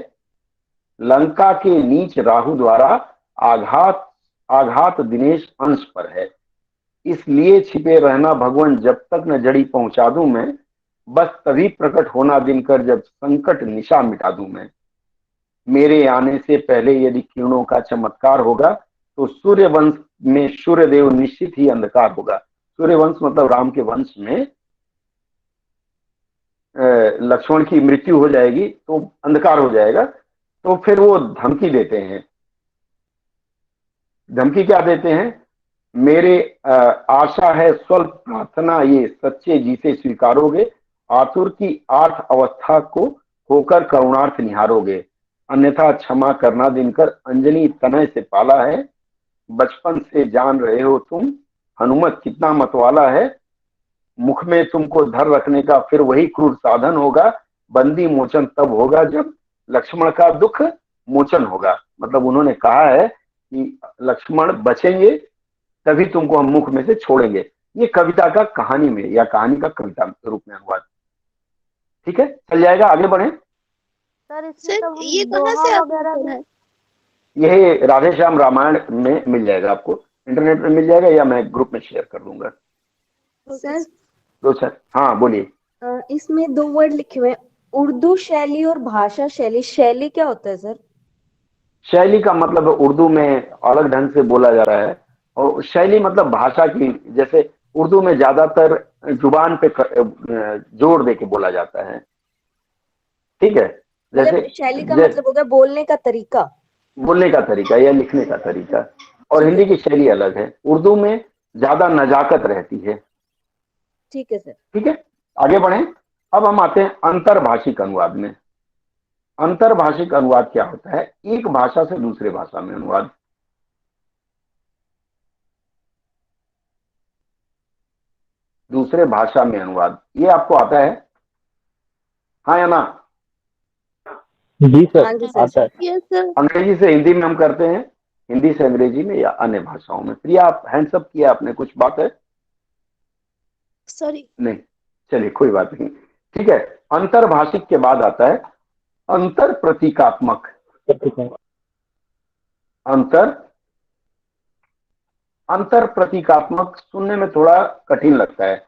लंका के नीच राहु द्वारा आघात आघात दिनेश अंश पर है, इसलिए छिपे रहना भगवान जब तक न जड़ी पहुंचा दूं मैं, बस तभी प्रकट होना दिनकर जब संकट निशा मिटा दूं मैं। मेरे आने से पहले यदि किरणों का चमत्कार होगा तो सूर्य वंश में सूर्यदेव निश्चित ही अंधकार होगा। सूर्यवंश मतलब राम के वंश में लक्ष्मण की मृत्यु हो जाएगी तो अंधकार हो जाएगा, तो फिर वो धमकी देते हैं। धमकी क्या देते हैं? मेरे आशा है स्वल्प प्रार्थना ये सच्चे जी से स्वीकारोगे, आतुर की 8 अवस्था को होकर करुणार्थ निहारोगे, अन्यथा क्षमा करना दिनकर अंजनी तनय से पाला है, बचपन से जान रहे हो तुम हनुमत कितना मतवाला है, मुख में तुमको धर रखने का फिर वही क्रूर साधन होगा, बंदी मोचन तब होगा जब लक्ष्मण का दुख मोचन होगा। मतलब उन्होंने कहा है कि लक्ष्मण बचेंगे तभी तुमको हम मुख में से छोड़ेंगे। ये कविता का कहानी में या कहानी का कविता रूप में अनुवाद। ठीक है, चल जाएगा, आगे बढ़े। सर इसमें सर तब हम ये कहाँ दोहा से आपने वगैरह पढ़ा भी है? यह राधे श्याम रामायण में मिल जाएगा, आपको इंटरनेट में मिल जाएगा या मैं ग्रुप में शेयर कर दूंगा। सर दो सर, हाँ बोलिए। इसमें 2 वर्ड लिखे हुए हैं, उर्दू शैली और भाषा शैली। शैली क्या होता है सर? शैली का मतलब उर्दू में अलग ढंग से बोला जा रहा है, और शैली मतलब भाषा की, जैसे उर्दू में ज्यादातर जुबान पे जोर दे के बोला जाता है। ठीक है, जैसे मतलब शैली का मतलब होगा बोलने का तरीका, बोलने का तरीका या लिखने का तरीका। और हिंदी की शैली अलग है, उर्दू में ज्यादा नजाकत रहती है। ठीक है सर। ठीक है, आगे बढ़े। अब हम आते हैं अंतर्भाषिक अनुवाद में। अंतर्भाषिक अनुवाद क्या होता है? एक भाषा से दूसरे भाषा में अनुवाद। दूसरे भाषा में अनुवाद, ये आपको आता है? हाँ या ना? जी सर, हाँ जी आता है। Yes sir. अंग्रेजी से हिंदी में हम करते हैं, हिंदी से अंग्रेजी में या अन्य भाषाओं में। प्रिया, आप हैंड्सअप किया आपने, कुछ बात है? सॉरी। नहीं, चलिए कोई बात नहीं। ठीक है, अंतर्भाषिक के बाद आता है अंतर प्रतीकात्मक। अंतर प्रतीकात्मक सुनने में थोड़ा कठिन लगता है,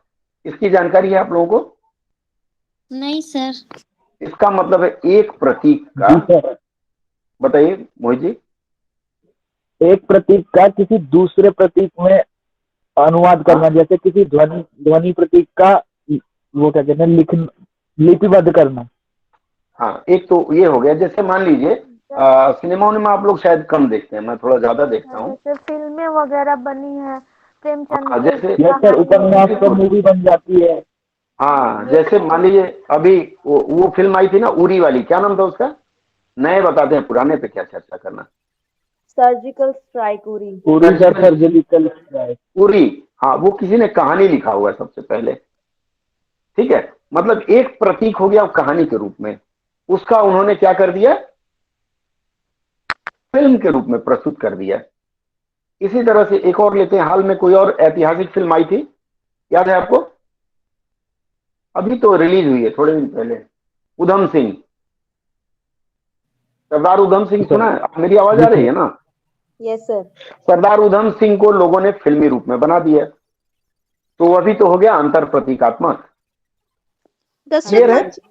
इसकी जानकारी है आप लोगों को? नहीं सर। इसका मतलब है एक प्रतीक का, जी सर, बताइए मोहित जी। एक प्रतीक का किसी दूसरे प्रतीक में अनुवाद करना, जैसे किसी ध्वनि प्रतीक का वो क्या कहते हैं, लिपिबद्ध करना। हाँ, एक तो ये हो गया। जैसे मान लीजिए सिनेमाओं में आप लोग शायद कम देखते हैं, मैं थोड़ा ज्यादा देखता हूँ। जैसे फिल्में वगैरह बनी है प्रेमचंद हाँ, की जैसे यस सर, उपन्यास पर बिल्कुल। मूवी बन जाती है। हाँ, जैसे मान लीजिए अभी वो फिल्म आई थी ना, उरी वाली, क्या नाम था उसका? नए बताते हैं, पुराने पे क्या चर्चा करना। Surgical strike, Uri. पूरी सर, सर्जिकल स्ट्राइक। उरी, हाँ, वो किसी ने कहानी लिखा हुआ है सबसे पहले। ठीक है, मतलब एक प्रतीक हो गया कहानी के रूप में, उसका उन्होंने क्या कर दिया, फिल्म के रूप में प्रस्तुत कर दिया। इसी तरह से एक और लेते हैं, हाल में कोई और ऐतिहासिक फिल्म आई थी, याद है आपको? अभी तो रिलीज हुई है थोड़े दिन पहले, उधम सिंह, सरदार उधम सिंह। सुना है? मेरी आवाज आ रही है ना? Yes sir. सरदार उधम सिंह को लोगों ने फिल्मी रूप में बना दिया, तो अभी तो हो गया अंतर प्रतीकात्मक। दशरथ मांझी।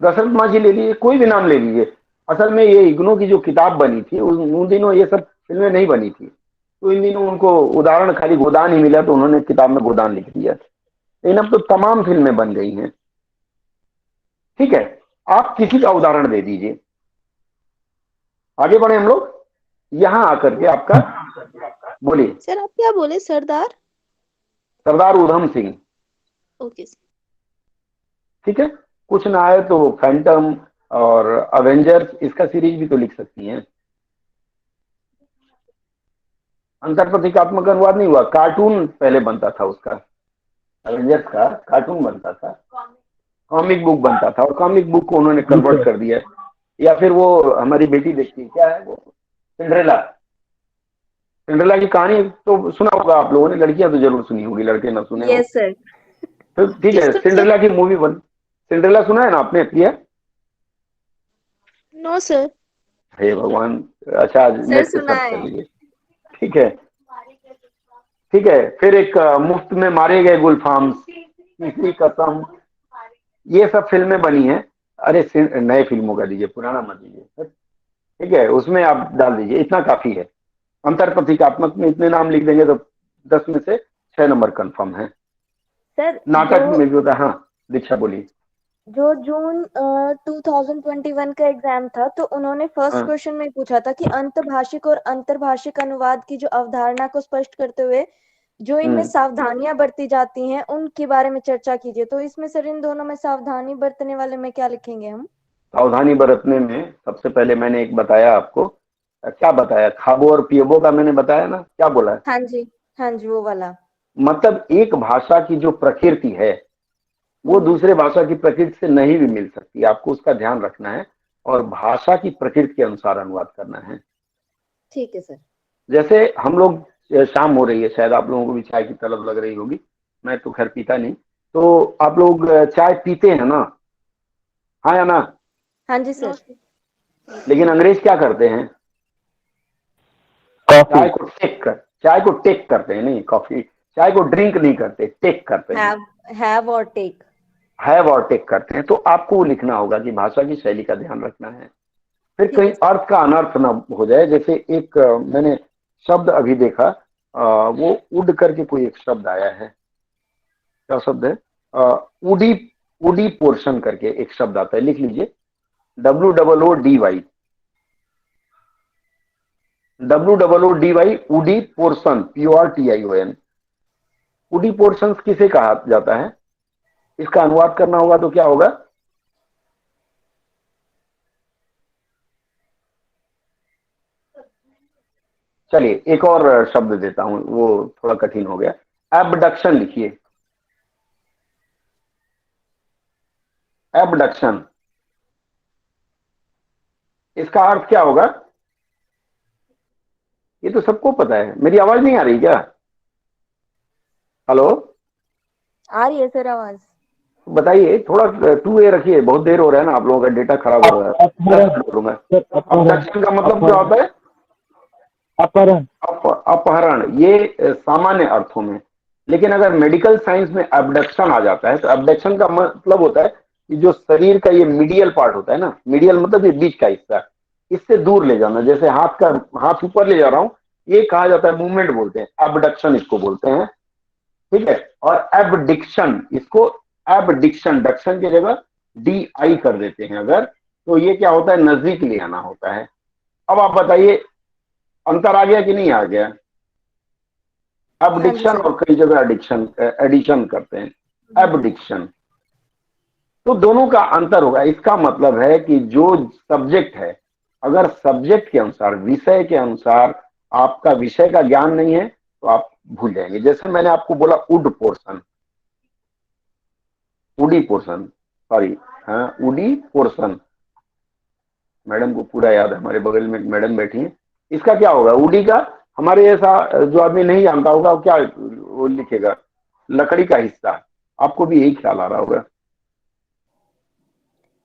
दशरथ मांझी ले लीजिए, कोई भी नाम ले लीजिए। असल में ये इग्नू की जो किताब बनी थी उन दिनों ये सब फिल्में नहीं बनी थी, तो इन दिनों उनको उदाहरण खाली गोदान ही मिला, तो उन्होंने किताब में गोदान लिख दिया। लेकिन अब तो तमाम फिल्में बन गई हैं। ठीक है, आप किसी का उदाहरण दे दीजिए। आगे बढ़े हम लोग, यहां आकर के आपका, बोलिए। सर आप क्या बोले? सरदार सरदार उधम सिंह। Okay sir. ठीक है, कुछ ना आए तो फैंटम और अवेंजर्स, इसका सीरीज भी तो लिख सकती हैं। अंतर प्रतीकात्मक अनुवाद नहीं हुआ, कार्टून पहले बनता था उसका, एवेंजर्स का कार्टून बनता था, कॉमिक बुक बनता था, और कॉमिक बुक को उन्होंने कन्वर्ट कर दिया। या फिर वो हमारी बेटी देखती है, क्या है वो, सिंड्रेला। सिंड्रेला की कहानी तो सुना होगा आप लोगों ने, लड़कियां तो जरूर सुनी होगी, लड़के ना सुने हो। Yes sir. तो ठीक है, सिंड्रेला की मूवी बन, सिंड्रेला सुना है ना आपने? प्रिया? No sir. हे भगवान, अच्छा आज सर नेट पे सुना सर्च कर है। लीजिए। ठीक है, ठीक है। फिर एक मुफ्त में मारे गए गुलफाम, तीसरी कसम, ये सब फिल्में बनी हैं। अरे नए फिल्मों का दीजिए, पुराना मत दीजिए। ठीक है, उसमें आप डाल दीजिए, इतना काफी है। अंतर प्रतीकात्मक में इतने नाम लिख देंगे तो 10 में से 6 नंबर कंफर्म है। सर नाटक जो में भी होता है। हाँ दीक्षा बोलिए। जो जून 2021 का एग्जाम था, तो उन्होंने फर्स्ट हाँ क्वेश्चन में पूछा था कि अंतभाषिक और अंतर्भाषिक अनुवाद की जो अवधारणा को स्पष्ट करते हुए जो इनमें सावधानियां बरती जाती हैं उनके बारे में चर्चा कीजिए। तो इसमें सर इन दोनों में सावधानी बरतने वाले में क्या लिखेंगे हम? सावधानी बरतने में सबसे पहले मैंने एक बताया आपको, क्या बताया, खाबो और पियबो का मैंने बताया ना, क्या बोला है? हाँ जी, हाँ जी, वो वाला। मतलब एक भाषा की जो प्रकृति है वो दूसरे भाषा की प्रकृति से नहीं भी मिल सकती, आपको उसका ध्यान रखना है और भाषा की प्रकृति के अनुसार अनुवाद करना है। ठीक है सर। जैसे हम लोग, शाम हो रही है, शायद आप लोगों को भी चाय की तलब लग रही होगी, मैं तो खैर पीता नहीं, तो आप लोग चाय पीते हैं ना? हाँ या ना? हाँ जी सर। लेकिन अंग्रेज क्या करते हैं? कॉफी। चाय को टेक करते हैं, नहीं कॉफी, चाय को ड्रिंक नहीं करते, टेक करते हैं। हैव और टेक। हैव और टेक करते हैं। तो आपको वो लिखना होगा कि भाषा की शैली का ध्यान रखना है, फिर ठीक है कहीं अर्थ का अनर्थ ना हो जाए। जैसे एक मैंने शब्द अभी देखा, वो उड करके कोई एक शब्द आया है, क्या शब्द है? उडी, उडी पोर्शन करके एक शब्द आता है, लिख लीजिए, WOODY, WOODY, उडी पोर्शन, PORTION। उडी पोर्शन किसे कहा जाता है? इसका अनुवाद करना होगा तो क्या होगा? चलिए एक और शब्द देता हूं, वो थोड़ा कठिन हो गया, एबडक्शन लिखिए, एबडक्शन। इसका अर्थ क्या होगा? ये तो सबको पता है। मेरी आवाज नहीं आ रही क्या? हेलो, आ रही है सर आवाज। बताइए, थोड़ा 2A रखिए, बहुत देर हो रहा है ना, आप लोगों का डेटा खराब हो रहा है। बोलूंगा एबडक्शन का मतलब क्या होता है? अपहरण। अपहरण, ये सामान्य अर्थों में। लेकिन अगर मेडिकल साइंस में एबडक्शन आ जाता है तो एबडक्शन का मतलब होता है कि जो शरीर का ये मीडियल पार्ट होता है ना, मीडियल मतलब ये बीच का हिस्सा, इससे दूर ले जाना। जैसे हाथ ऊपर ले जा रहा हूं, ये कहा जाता है, मूवमेंट बोलते हैं, एबडक्शन इसको बोलते हैं। ठीक है। और एबडिक्शन, इसको एबडिक्शन, डक्शन की जगह DI कर देते हैं अगर, तो ये क्या होता है? नजदीक ले आना होता है। अब आप बताइए अंतर आ गया कि नहीं आ गया? एबडिक्शन और कई जगह एडिक्शन, एडिशन करते हैं, एबडिक्शन। तो दोनों का अंतर होगा। इसका मतलब है कि जो सब्जेक्ट है, अगर सब्जेक्ट के अनुसार, विषय के अनुसार आपका विषय का ज्ञान नहीं है तो आप भूल जाएंगे। जैसे मैंने आपको बोला उड पोर्शन, उडी पोर्शन, सॉरी, हाँ उडी पोर्शन, मैडम को पूरा याद है, हमारे बगल में मैडम बैठी हैं। इसका क्या होगा उडी का? हमारे जैसा जो आदमी नहीं जानता होगा वो क्या वो लिखेगा? लकड़ी का हिस्सा। आपको भी यही ख्याल आ रहा होगा,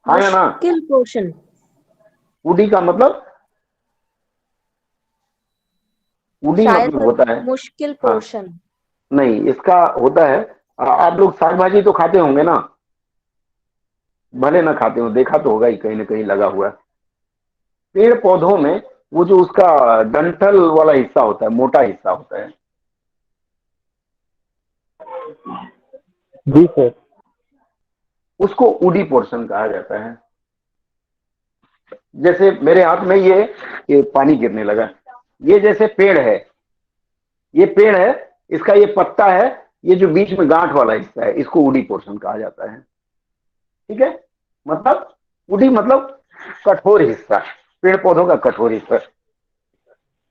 हाँ या ना? मुश्किल पोर्शन। उडी का मतलब, उडी मतलब होता है मुश्किल हाँ, पोर्शन। नहीं, इसका होता है, आप लोग साग भाजी तो खाते होंगे ना, भले ना खाते हो, देखा तो होगा ही कहीं ना कहीं लगा हुआ। पेड़ पौधों में वो जो उसका डंठल वाला हिस्सा होता है, मोटा हिस्सा होता है, जी सर। उसको उडी पोर्शन कहा जाता है। जैसे मेरे हाथ में ये पानी गिरने लगा, ये जैसे पेड़ है, ये पेड़ है, इसका ये पत्ता है, ये जो बीच में गांठ वाला हिस्सा है, इसको उडी पोर्शन कहा जाता है। ठीक है। मतलब उडी मतलब कठोर हिस्सा, पेड़ पौधों का कठोर हिस्सा,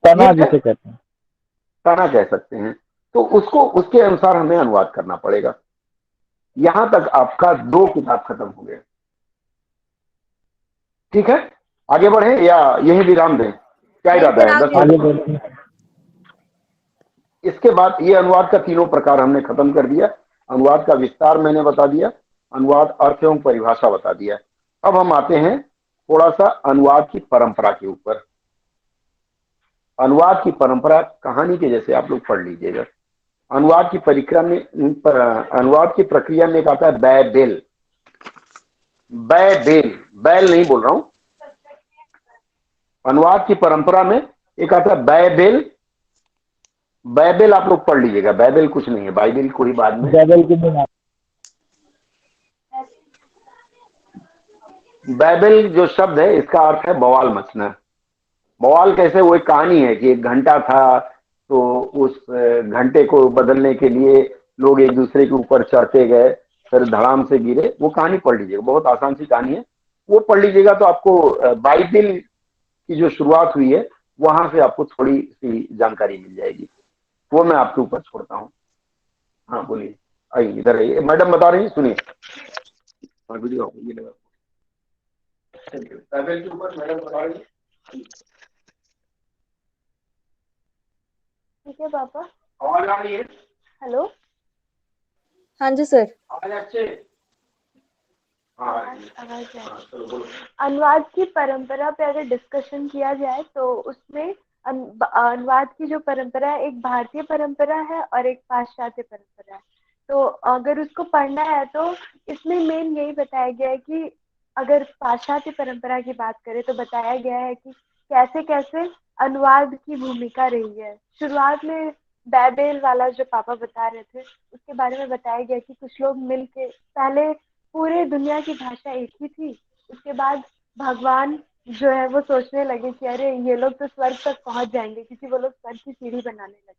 तना जिसे कहते हैं। तना कह सकते हैं। तो उसको उसके अनुसार हमें अनुवाद करना पड़ेगा। यहां तक आपका 2 किताब खत्म हो गए। ठीक है, आगे बढ़े या यही विराम दें? क्या इरादा है? 10 आगे मिनट। बढ़ते हैं। इसके बाद ये अनुवाद का तीनों प्रकार हमने खत्म कर दिया। अनुवाद का विस्तार मैंने बता दिया, अनुवाद अर्थ एवं परिभाषा बता दिया। अब हम आते हैं थोड़ा सा अनुवाद की परंपरा के ऊपर। अनुवाद की परंपरा कहानी के जैसे आप लोग पढ़ लीजिएगा। अनुवाद की परिक्रमा में, अनुवाद की प्रक्रिया में एक आता है बैबेल। बैबेल, बैल नहीं बोल रहा हूं। अनुवाद की परंपरा में एक आता है बैबेल, बाइबल आप लोग पढ़ लीजिएगा, बाइबल कुछ नहीं है, बाइबल को ही बाद में। बाइबल के बिना बाइबल जो शब्द है इसका अर्थ है बवाल मचना। बवाल कैसे? वो एक कहानी है कि एक घंटा था, तो उस घंटे को बदलने के लिए लोग एक दूसरे के ऊपर चढ़ते गए, फिर धड़ाम से गिरे। वो कहानी पढ़ लीजिएगा, बहुत आसान सी कहानी है, वो पढ़ लीजिएगा तो आपको बाइबल की जो शुरुआत हुई है वहां से आपको थोड़ी सी जानकारी मिल जाएगी। वो मैं आपके ऊपर छोड़ता हूँ। हाँ बोलिए, आइए इधर आइए, मैडम बता रही हैं, सुनिए। हाँ वीडियो ये लगा बाइबल के ऊपर मैडम बता रही हैं। ठीक है पापा। आवाज आ रही है? हेलो। हाँ जी सर। आवाज अच्छे? हाँ आवाज है। चलो बोलो। अनुवाद की परंपरा पे अगर डिस्कशन किया जाए तो उसमें अनुवाद की जो परंपरा है, एक भारतीय परंपरा है और एक पाश्चात्य परंपरा है। तो अगर उसको पढ़ना है तो इसमें मेन यही बताया गया है कि अगर पाश्चात्य परंपरा की बात करें तो बताया गया है कि कैसे कैसे अनुवाद की भूमिका रही है। शुरुआत में बाइबल वाला जो पापा बता रहे थे उसके बारे में बताया गया कि कुछ लोग मिलके, पहले पूरे दुनिया की भाषा एक ही थी, उसके बाद भगवान जो है वो सोचने लगे कि अरे ये लोग तो स्वर्ग तक पहुंच जाएंगे, क्योंकि वो लोग स्वर्ग की सीढ़ी बनाने लगे।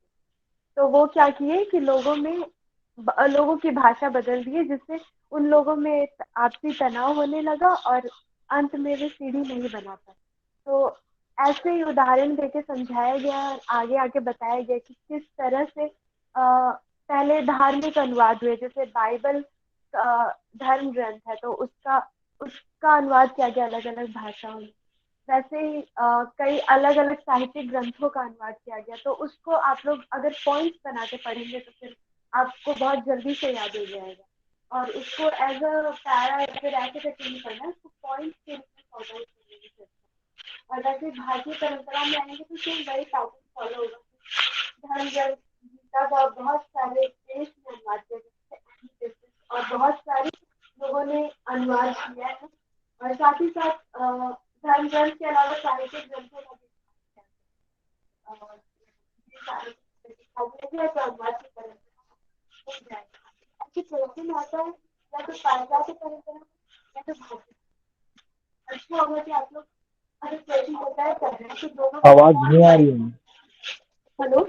तो वो क्या किए कि लोगों की भाषा बदल दिए, जिससे उन लोगों में आपसी तनाव होने लगा और अंत में वे सीढ़ी नहीं बना पाए। तो ऐसे ही उदाहरण देके समझाया गया और आगे आगे बताया गया कि किस तरह से पहले धार्मिक अनुवाद हुए, जैसे बाइबल धर्म ग्रंथ है तो उसका उसका अनुवाद किया गया अलग अलग भाषाओं में। वैसे ही कई अलग अलग साहित्यिक ग्रंथों का अनुवाद किया गया। तो उसको आप लोग अगर पॉइंट्स बना के पढ़ेंगे तो फिर आपको बहुत जल्दी से याद हो जाएगा। और उसको एज अ पैरा या फिर ऐसे करके नहीं पढ़ना, उसको पॉइंट्स के रूप में सॉर्ट आउट करने की जरूरत है। और वैसे भारतीय परंपरा में आएंगे तो सेम वही पैटर्न फॉलो होगा। धर्म ग्रंथ गीता का बहुत सारे देश में अनुवाद किया गया है और बहुत सारे लोगों ने अनुवाद किया है। और साथ ही साथ धर्म ग्रंथ के अलावा साहित्यिक ग्रंथों का भी अनुवाद की परंपरा हो जाएगा। अच्छी प्रश्न आता है या तो पारंपरिक की परंपरा या तो भारतीय। अच्छा होगा कि आप लोग अगर प्रश्न होता है कर रहे हैं तो दोनों आवाज नहीं आ रही है। हेलो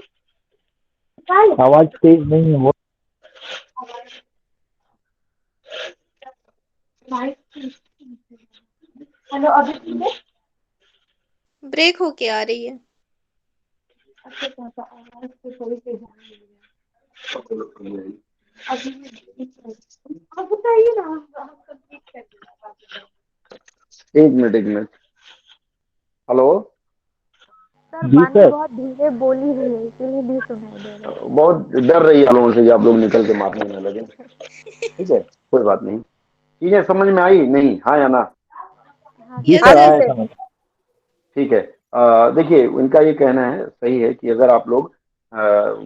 आवाज तेज नहीं है वो। हेलो अभी ठीक है? ब्रेक होके आ रही है। अच्छा पापा आवाज तो थोड़ी सी ध्यान दीजिए। अभी आप बताइए ना, हम कंप्लीट कर देंगे। एक मिनट। हेलो। सर जी वाणी सर। बहुत धीरे बोली हुई है इसीलिए भी सुनाई दे रहा है। बहुत डर रही है आप लोगों से कि आप लोग निकल के मारने न लगे। ठीक है, कोई बात नहीं। चीजें समझ में आई नहीं? हाँ या ना? हाँ जी यस हाँ सर, जी आया सर। सर। समझ। ठीक है। देखिए उनका ये कहना है, सही है कि अगर आप लोग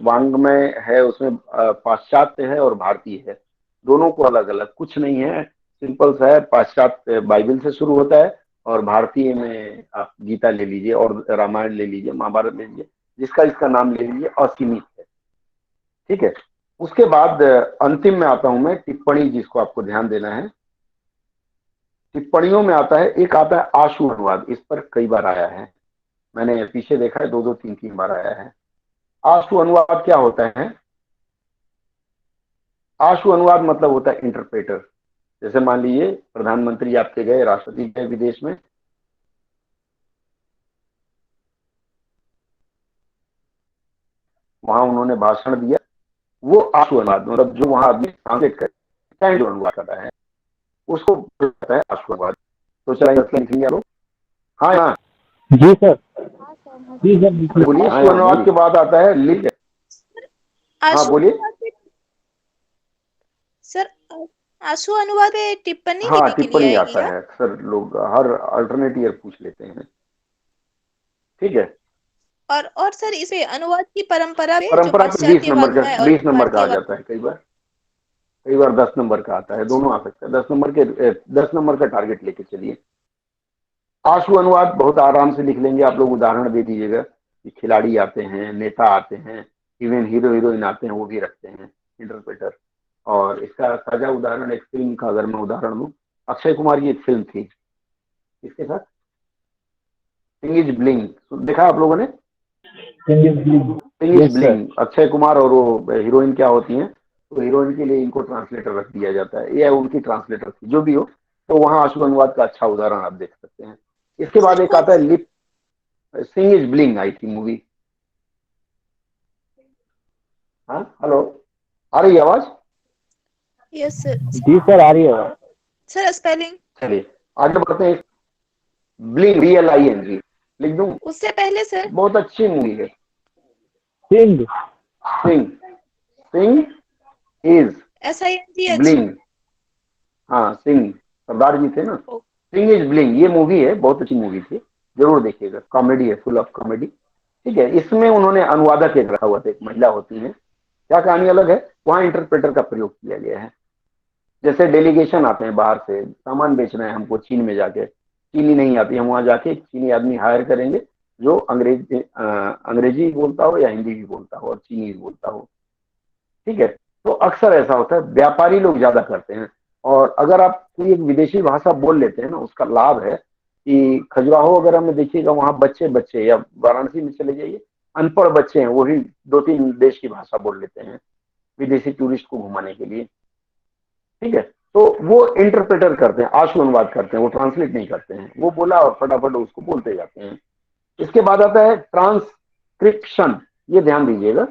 वांग्मय है उसमें पाश्चात्य है और भारतीय है, दोनों को अलग अलग कुछ नहीं है, सिंपल सा है। पाश्चात्य बाइबल से शुरू होता है और भारतीय में आप गीता ले लीजिए और रामायण ले लीजिए, महाभारत ले लीजिए, जिसका इसका नाम ले लीजिए, असीमित है। ठीक है। उसके बाद अंतिम में आता हूं मैं, टिप्पणी जिसको आपको ध्यान देना है। टिप्पणियों में आता है, एक आता है आशु अनुवाद, इस पर कई बार आया है, मैंने पीछे देखा है, दो तीन बार आया है। आशु अनुवाद क्या होता है? आशु अनुवाद मतलब होता है इंटरप्रेटर। जैसे मान लीजिए प्रधानमंत्री आपके गए, राष्ट्रपति गए विदेश में, वहां उन्होंने भाषण दिया, वो आशु अनुवाद मतलब जो वहां आदमी ट्रांसलेट कर जो अनुवाद करता है उसको कहता है आशु अनुवाद। तो चला लिखेंगे आप लोग? हाँ हाँ जी सर। हाँ सर। जी सर। बोलिए। आशु अनुवाद के बाद आता है लिख। हाँ आशु बोलिए। अनुवाद पे सर, आशु अनुवाद पे टिप्पणी हाँ देने के लिए टिप्पणी आएगी आता क्या? है, अक्सर लोग हर अल्टरनेट ईयर पूछ लेते हैं। ठीक है। और सर इसे अनुवाद की परंपरा पे जो परंपरा पे 20 पाश्चात्य नंबर का, वाङ्मय और 20 नंबर का आ भारतीय जाता है, कई बार 10 नंबर का आता है, दोनों आ सकता है। 10 नंबर का टारगेट लेके चलिए। आशु अनुवाद बहुत आराम से लिख लेंगे आप लोग। उदाहरण दे दीजिएगा कि खिलाड़ी आते हैं, नेता आते हैं, इवन हीरो हीरोइन आते हैं वो भी रखते हैं इंटरप्रेटर। और इसका ताजा उदाहरण एक फिल्म का अगर मैं उदाहरण दूं, अक्षय कुमार की एक फिल्म थी, इसके साथ सिंग इज ब्लिंग, देखा आप लोगों ने? Singh is yes sir. Bling, Akshay Kumar और वो हीरोइन क्या होती हैं, तो हीरोइन के लिए इनको ट्रांसलेटर रख दिया जाता है, ये उनकी ट्रांसलेटर थी जो भी हो। तो वहां आशु अनुवाद का अच्छा उदाहरण आप देख सकते हैं। इसके बाद सर एक कौन आता है सी? लिप, सिंग इज ब्लिंग आई थी मूवी। हाँ हेलो, आ रही है आवाज? Yes sir. जी सर, आ रही है आवाज। सर स्पेलिंग चलिए आगे बढ़ते हैं। ब्लिंग, BLING लिख दूं? उससे पहले सर। बहुत अच्छी मूवी है। सिंग। सिंग, सिंग इज SINGH। ब्लिंग। हाँ सिंह सरदार जी थे ना। सिंह इज ब्लिंग ये मूवी है, बहुत अच्छी मूवी थी, जरूर देखिएगा, कॉमेडी है, फुल ऑफ कॉमेडी। ठीक है, इसमें उन्होंने अनुवादक एक रखा हुआ था, एक महिला होती है। क्या कहानी अलग है, वहां इंटरप्रेटर का प्रयोग किया गया है। जैसे डेलीगेशन आते हैं बाहर से, सामान बेचना है हमको चीन में जाके, चीनी नहीं आती, हम वहां जाके एक चीनी आदमी हायर करेंगे जो अंग्रेजी बोलता हो या हिंदी भी बोलता हो और चीनी भी बोलता हो। ठीक है, तो अक्सर ऐसा होता है, व्यापारी लोग ज्यादा करते हैं। और अगर आप कोई एक विदेशी भाषा बोल लेते हैं ना, उसका लाभ है कि खजुराहो वगैरह में देखिएगा, वहां बच्चे बच्चे, या वाराणसी में चले जाइए, अनपढ़ बच्चे हैं, वो भी 2-3 देश की भाषा बोल लेते हैं विदेशी टूरिस्ट को घुमाने के लिए। ठीक है, तो वो इंटरप्रेटर करते हैं, आशु अनुवाद करते हैं, वो ट्रांसलेट नहीं करते हैं, वो बोला और फटाफट उसको बोलते जाते हैं। इसके बाद आता है ट्रांसक्रिप्शन, ये ध्यान दीजिएगा।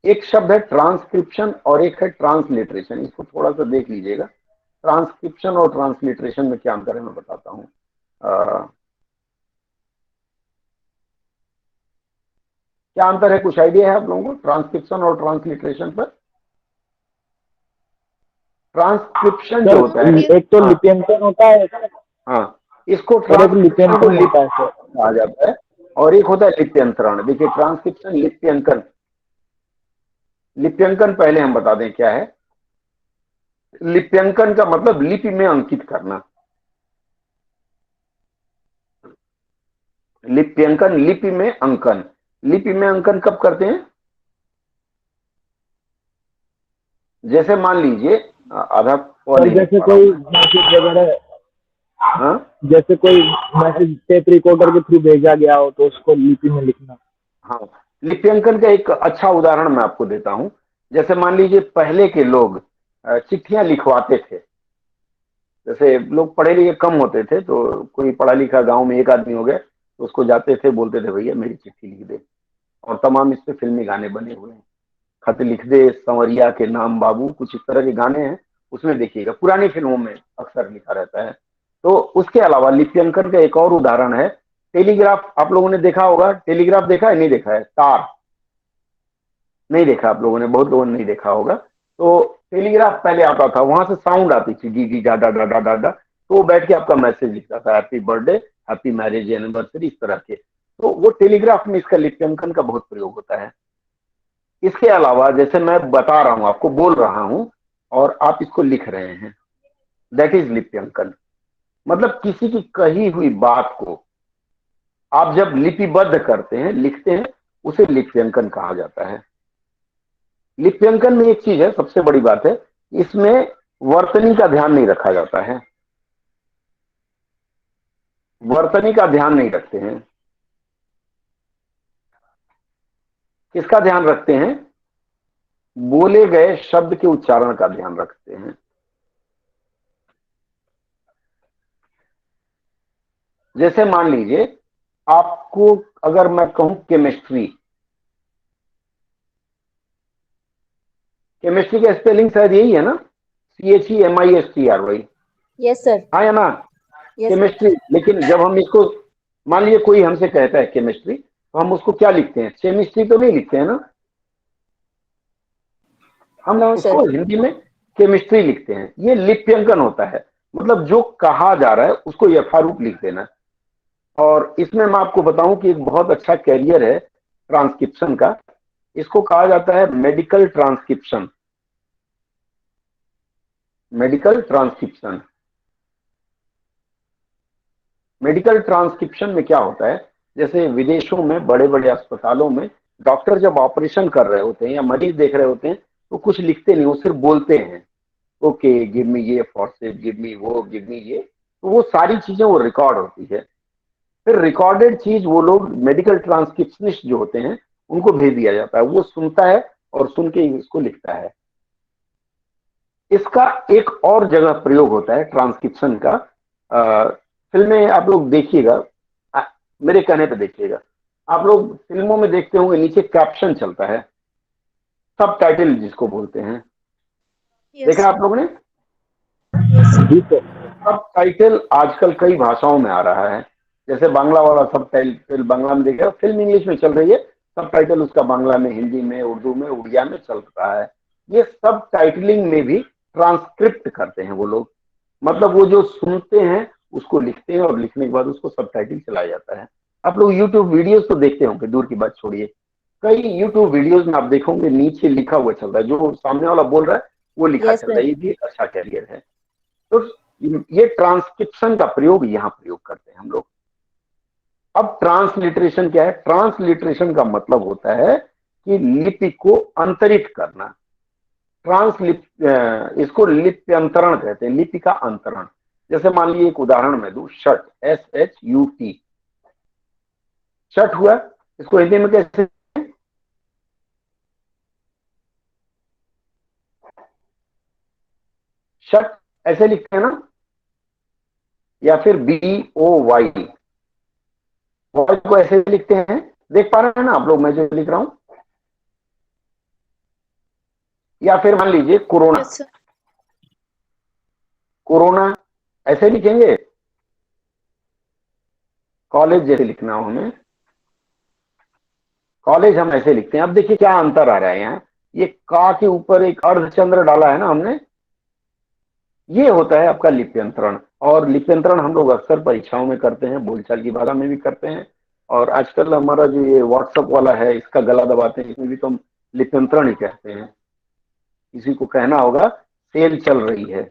एक शब्द है ट्रांसक्रिप्शन और एक है ट्रांसलिटरेशन, इसको थोड़ा सा देख लीजिएगा। ट्रांसक्रिप्शन और ट्रांसलिटरेशन में क्या अंतर है मैं बताता हूं। क्या अंतर है, कुछ आइडिया है आप लोगों को ट्रांसक्रिप्शन और ट्रांसलिटरेशन पर? ट्रांसक्रिप्शन जो होता है, एक तो लिप्यंतन होता है, हाँ, इसको और एक ट्रांसक्रिप्शन को लिप्यंतन होता है सर। कहा जाता है, और एक होता है लिप्यंतरण। देखिए ट्रांसक्रिप्शन, लिप्यंकन। लिप्यंकन पहले हम बता दें क्या है। लिप्यंकन का मतलब लिपि में अंकित करना। लिप्यंकन, लिपि में अंकन। लिपि में अंकन कब करते हैं? जैसे मान लीजिए आधा सर जैसे कोई मैसेज वगैरह, हाँ जैसे कोई मैसेज टेप रिकॉर्डर के थ्रू भेजा गया हो तो उसको लिपि में लिखना। हाँ, लिप्यंकन का एक अच्छा उदाहरण मैं आपको देता हूं। जैसे मान लीजिए पहले के लोग चिट्ठियां लिखवाते थे। जैसे लोग पढ़े लिखे कम होते थे, तो कोई पढ़ा लिखा गांव में एक आदमी हो गया तो उसको जाते थे, बोलते थे भैया मेरी चिट्ठी लिख दे, और तमाम इस पे फिल्मी गाने बने हुए हैं। खत लिख दे संवरिया के नाम बाबू, कुछ इस तरह के गाने हैं, उसमें देखिएगा पुरानी फिल्मों में अक्सर लिखा रहता है। तो उसके अलावा लिप्यंकन का एक और उदाहरण है टेलीग्राफ। आप लोगों ने देखा होगा, टेलीग्राफ देखा है, नहीं देखा है? तार नहीं देखा आप लोगों ने, बहुत लोगों ने नहीं देखा होगा। तो टेलीग्राफ पहले आता था, वहां से साउंड आती थी, जी जी डा डा डा डा डा डा, तो वो बैठ के आपका मैसेज लिखता था, happy birthday, happy marriage anniversary, इस तरह के। तो वो टेलीग्राफ में इसका लिप्यंकन का बहुत प्रयोग होता है। इसके अलावा जैसे मैं बता रहा हूं आपको, बोल रहा हूं और आप इसको लिख रहे हैं, दैट इज लिप्यंकन। मतलब किसी की कही हुई बात को आप जब लिपिबद्ध करते हैं, लिखते हैं, उसे लिप्यंकन कहा जाता है। लिप्यंकन में एक चीज है, सबसे बड़ी बात है, इसमें वर्तनी का ध्यान नहीं रखा जाता है। वर्तनी का ध्यान नहीं रखते हैं। किसका ध्यान रखते हैं? बोले गए शब्द के उच्चारण का ध्यान रखते हैं। जैसे मान लीजिए आपको अगर मैं कहूं केमिस्ट्री, केमिस्ट्री का स्पेलिंग शायद यही है ना, CHEMISTRY। Yes sir. हाँ या ना, यस सर। केमिस्ट्री। लेकिन जब हम इसको, मान लीजिए कोई हमसे कहता है केमिस्ट्री, तो हम उसको क्या लिखते हैं? केमिस्ट्री तो नहीं लिखते हैं ना, हम नो उसको सर। हिंदी में केमिस्ट्री लिखते हैं। ये लिप्यंकन होता है, मतलब जो कहा जा रहा है उसको यथारूप लिख देना। और इसमें मैं आपको बताऊं कि एक बहुत अच्छा कैरियर है ट्रांसक्रिप्शन का, इसको कहा जाता है medical transcription. Medical transcription. Medical transcription में क्या होता है, जैसे विदेशों में बड़े बड़े अस्पतालों में डॉक्टर जब ऑपरेशन कर रहे होते हैं या मरीज देख रहे होते हैं तो कुछ लिखते नहीं, वो सिर्फ बोलते हैं, ओके गिव मी ये फॉर्सेप, गिव मी वो, गिव मी ये, तो वो सारी चीजें वो रिकॉर्ड होती है। फिर रिकॉर्डेड चीज वो लोग मेडिकल ट्रांसक्रिप्शनिस्ट जो होते हैं उनको भेज दिया जाता है, वो सुनता है और सुन के इसको लिखता है। इसका एक और जगह प्रयोग होता है ट्रांसक्रिप्शन का, फिल्में आप लोग देखिएगा, मेरे कहने पे देखिएगा, आप लोग फिल्मों में देखते होंगे नीचे कैप्शन चलता है, सब टाइटल जिसको बोलते हैं, देखा आप लोगों ने? जी सर। सब टाइटल आजकल कई भाषाओं में आ रहा है, जैसे बांग्ला वाला सब टाइटल बांग्ला में देखेगा, फिल्म इंग्लिश में चल रही है, सब टाइटल उसका बांग्ला में, हिंदी में, उर्दू में, उड़िया में चल रहा है। ये सब टाइटलिंग में भी ट्रांसक्रिप्ट करते हैं वो लोग, मतलब वो जो सुनते हैं उसको लिखते हैं और लिखने के बाद उसको सब टाइटल चलाया जाता है। आप लोग यूट्यूब वीडियोस तो देखते होंगे, दूर की बात छोड़िए, कई यूट्यूब वीडियोस में आप देखोगे नीचे लिखा हुआ चल रहा है, जो सामने वाला बोल रहा है वो लिखा Yes, चल रहा है, sir. ये भी एक अच्छा कैरियर है। तो ये ट्रांसक्रिप्शन का प्रयोग यहाँ प्रयोग करते हैं हम लोग। अब ट्रांसलिटरेशन क्या है? ट्रांसलिटरेशन का मतलब होता है कि लिपि को अंतरित करना। इसको लिप्यंतरण कहते हैं, लिपि का अंतरण। जैसे मान लीजिए एक उदाहरण मैं दूं, शट, SHUT, शट हुआ, इसको हिंदी में कैसे? शट ऐसे लिखते हैं ना, या फिर BOY, वॉय को ऐसे लिखते हैं, देख पा रहे हैं ना आप लोग मैं जो लिख रहा हूं? या फिर मान लीजिए कोरोना, Yes, sir. कोरोना ऐसे लिखेंगे, कॉलेज जैसे लिखना हो हमें, कॉलेज हम ऐसे लिखते हैं। अब देखिए क्या अंतर आ रहा है यहाँ, ये का के ऊपर एक अर्धचंद्र डाला है ना हमने, ये होता है आपका लिप्यंतरण। और लिप्यंतरण हम लोग अक्सर परीक्षाओं में करते हैं, बोलचाल की भाषा में भी करते हैं, और आजकल हमारा जो ये व्हाट्सएप वाला है इसका गला दबाते हैं, इसमें भी तो हम लिप्यंतरण ही कहते हैं। किसी को कहना होगा सेल चल रही है,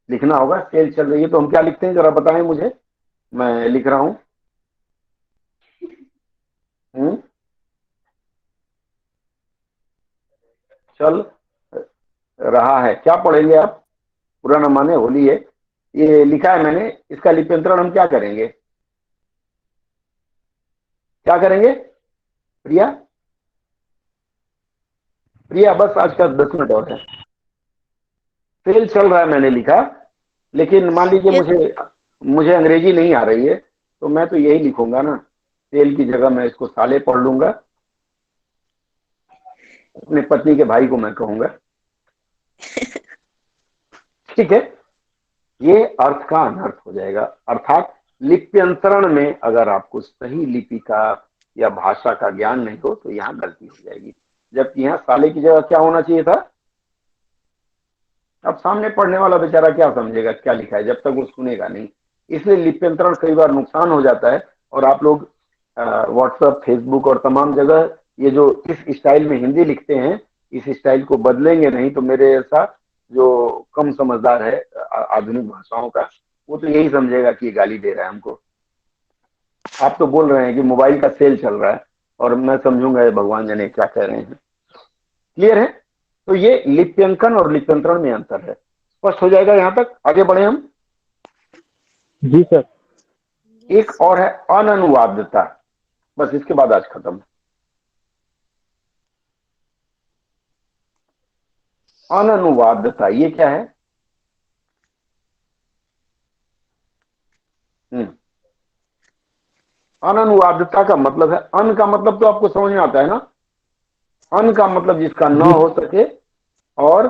लिखना होगा सेल चल रही है, तो हम क्या लिखते हैं जरा बताएं मुझे, मैं लिख रहा हूं। चल रहा है, क्या पढ़ेंगे आप? पूरा न माने होली है, ये लिखा है मैंने, इसका लिप्यंतरण हम क्या करेंगे? क्या करेंगे प्रिया? प्रिया बस आज का 10 मिनट और है। सेल चल रहा है मैंने लिखा, लेकिन मान लीजिए मुझे अंग्रेजी नहीं आ रही है, तो मैं तो यही लिखूंगा ना, सेल की जगह मैं इसको साले पढ़ लूंगा, अपने पत्नी के भाई को मैं कहूंगा, ठीक है? ये अर्थ का अनर्थ हो जाएगा। अर्थात लिप्यंतरण में अगर आपको सही लिपि का या भाषा का ज्ञान नहीं हो तो यहाँ गलती हो जाएगी, जबकि यहाँ साले की जगह क्या होना चाहिए था? अब सामने पढ़ने वाला बेचारा क्या समझेगा क्या लिखा है, जब तक वो सुनेगा नहीं। इसलिए लिप्यंतरण कई बार नुकसान हो जाता है, और आप लोग व्हाट्सएप, फेसबुक और तमाम जगह ये जो इस स्टाइल में हिंदी लिखते हैं, इस स्टाइल को बदलेंगे नहीं तो मेरे ऐसा जो कम समझदार है आधुनिक भाषाओं का, वो तो यही समझेगा कि ये गाली दे रहा है हमको। आप तो बोल रहे हैं कि मोबाइल का सेल चल रहा है, और मैं समझूंगा ये भगवान जाने क्या कह रहे हैं। क्लियर है? तो ये लिप्यंकन और लिप्यंतरण में अंतर है। स्पष्ट हो जाएगा यहां तक? आगे बढ़े हम। जी सर। एक और है अननुवादता, बस इसके बाद आज खत्म। अननुवादता ये क्या है? अननुवादता का मतलब है, अन का मतलब तो आपको समझ में आता है ना, अन का मतलब जिसका न हो सके, और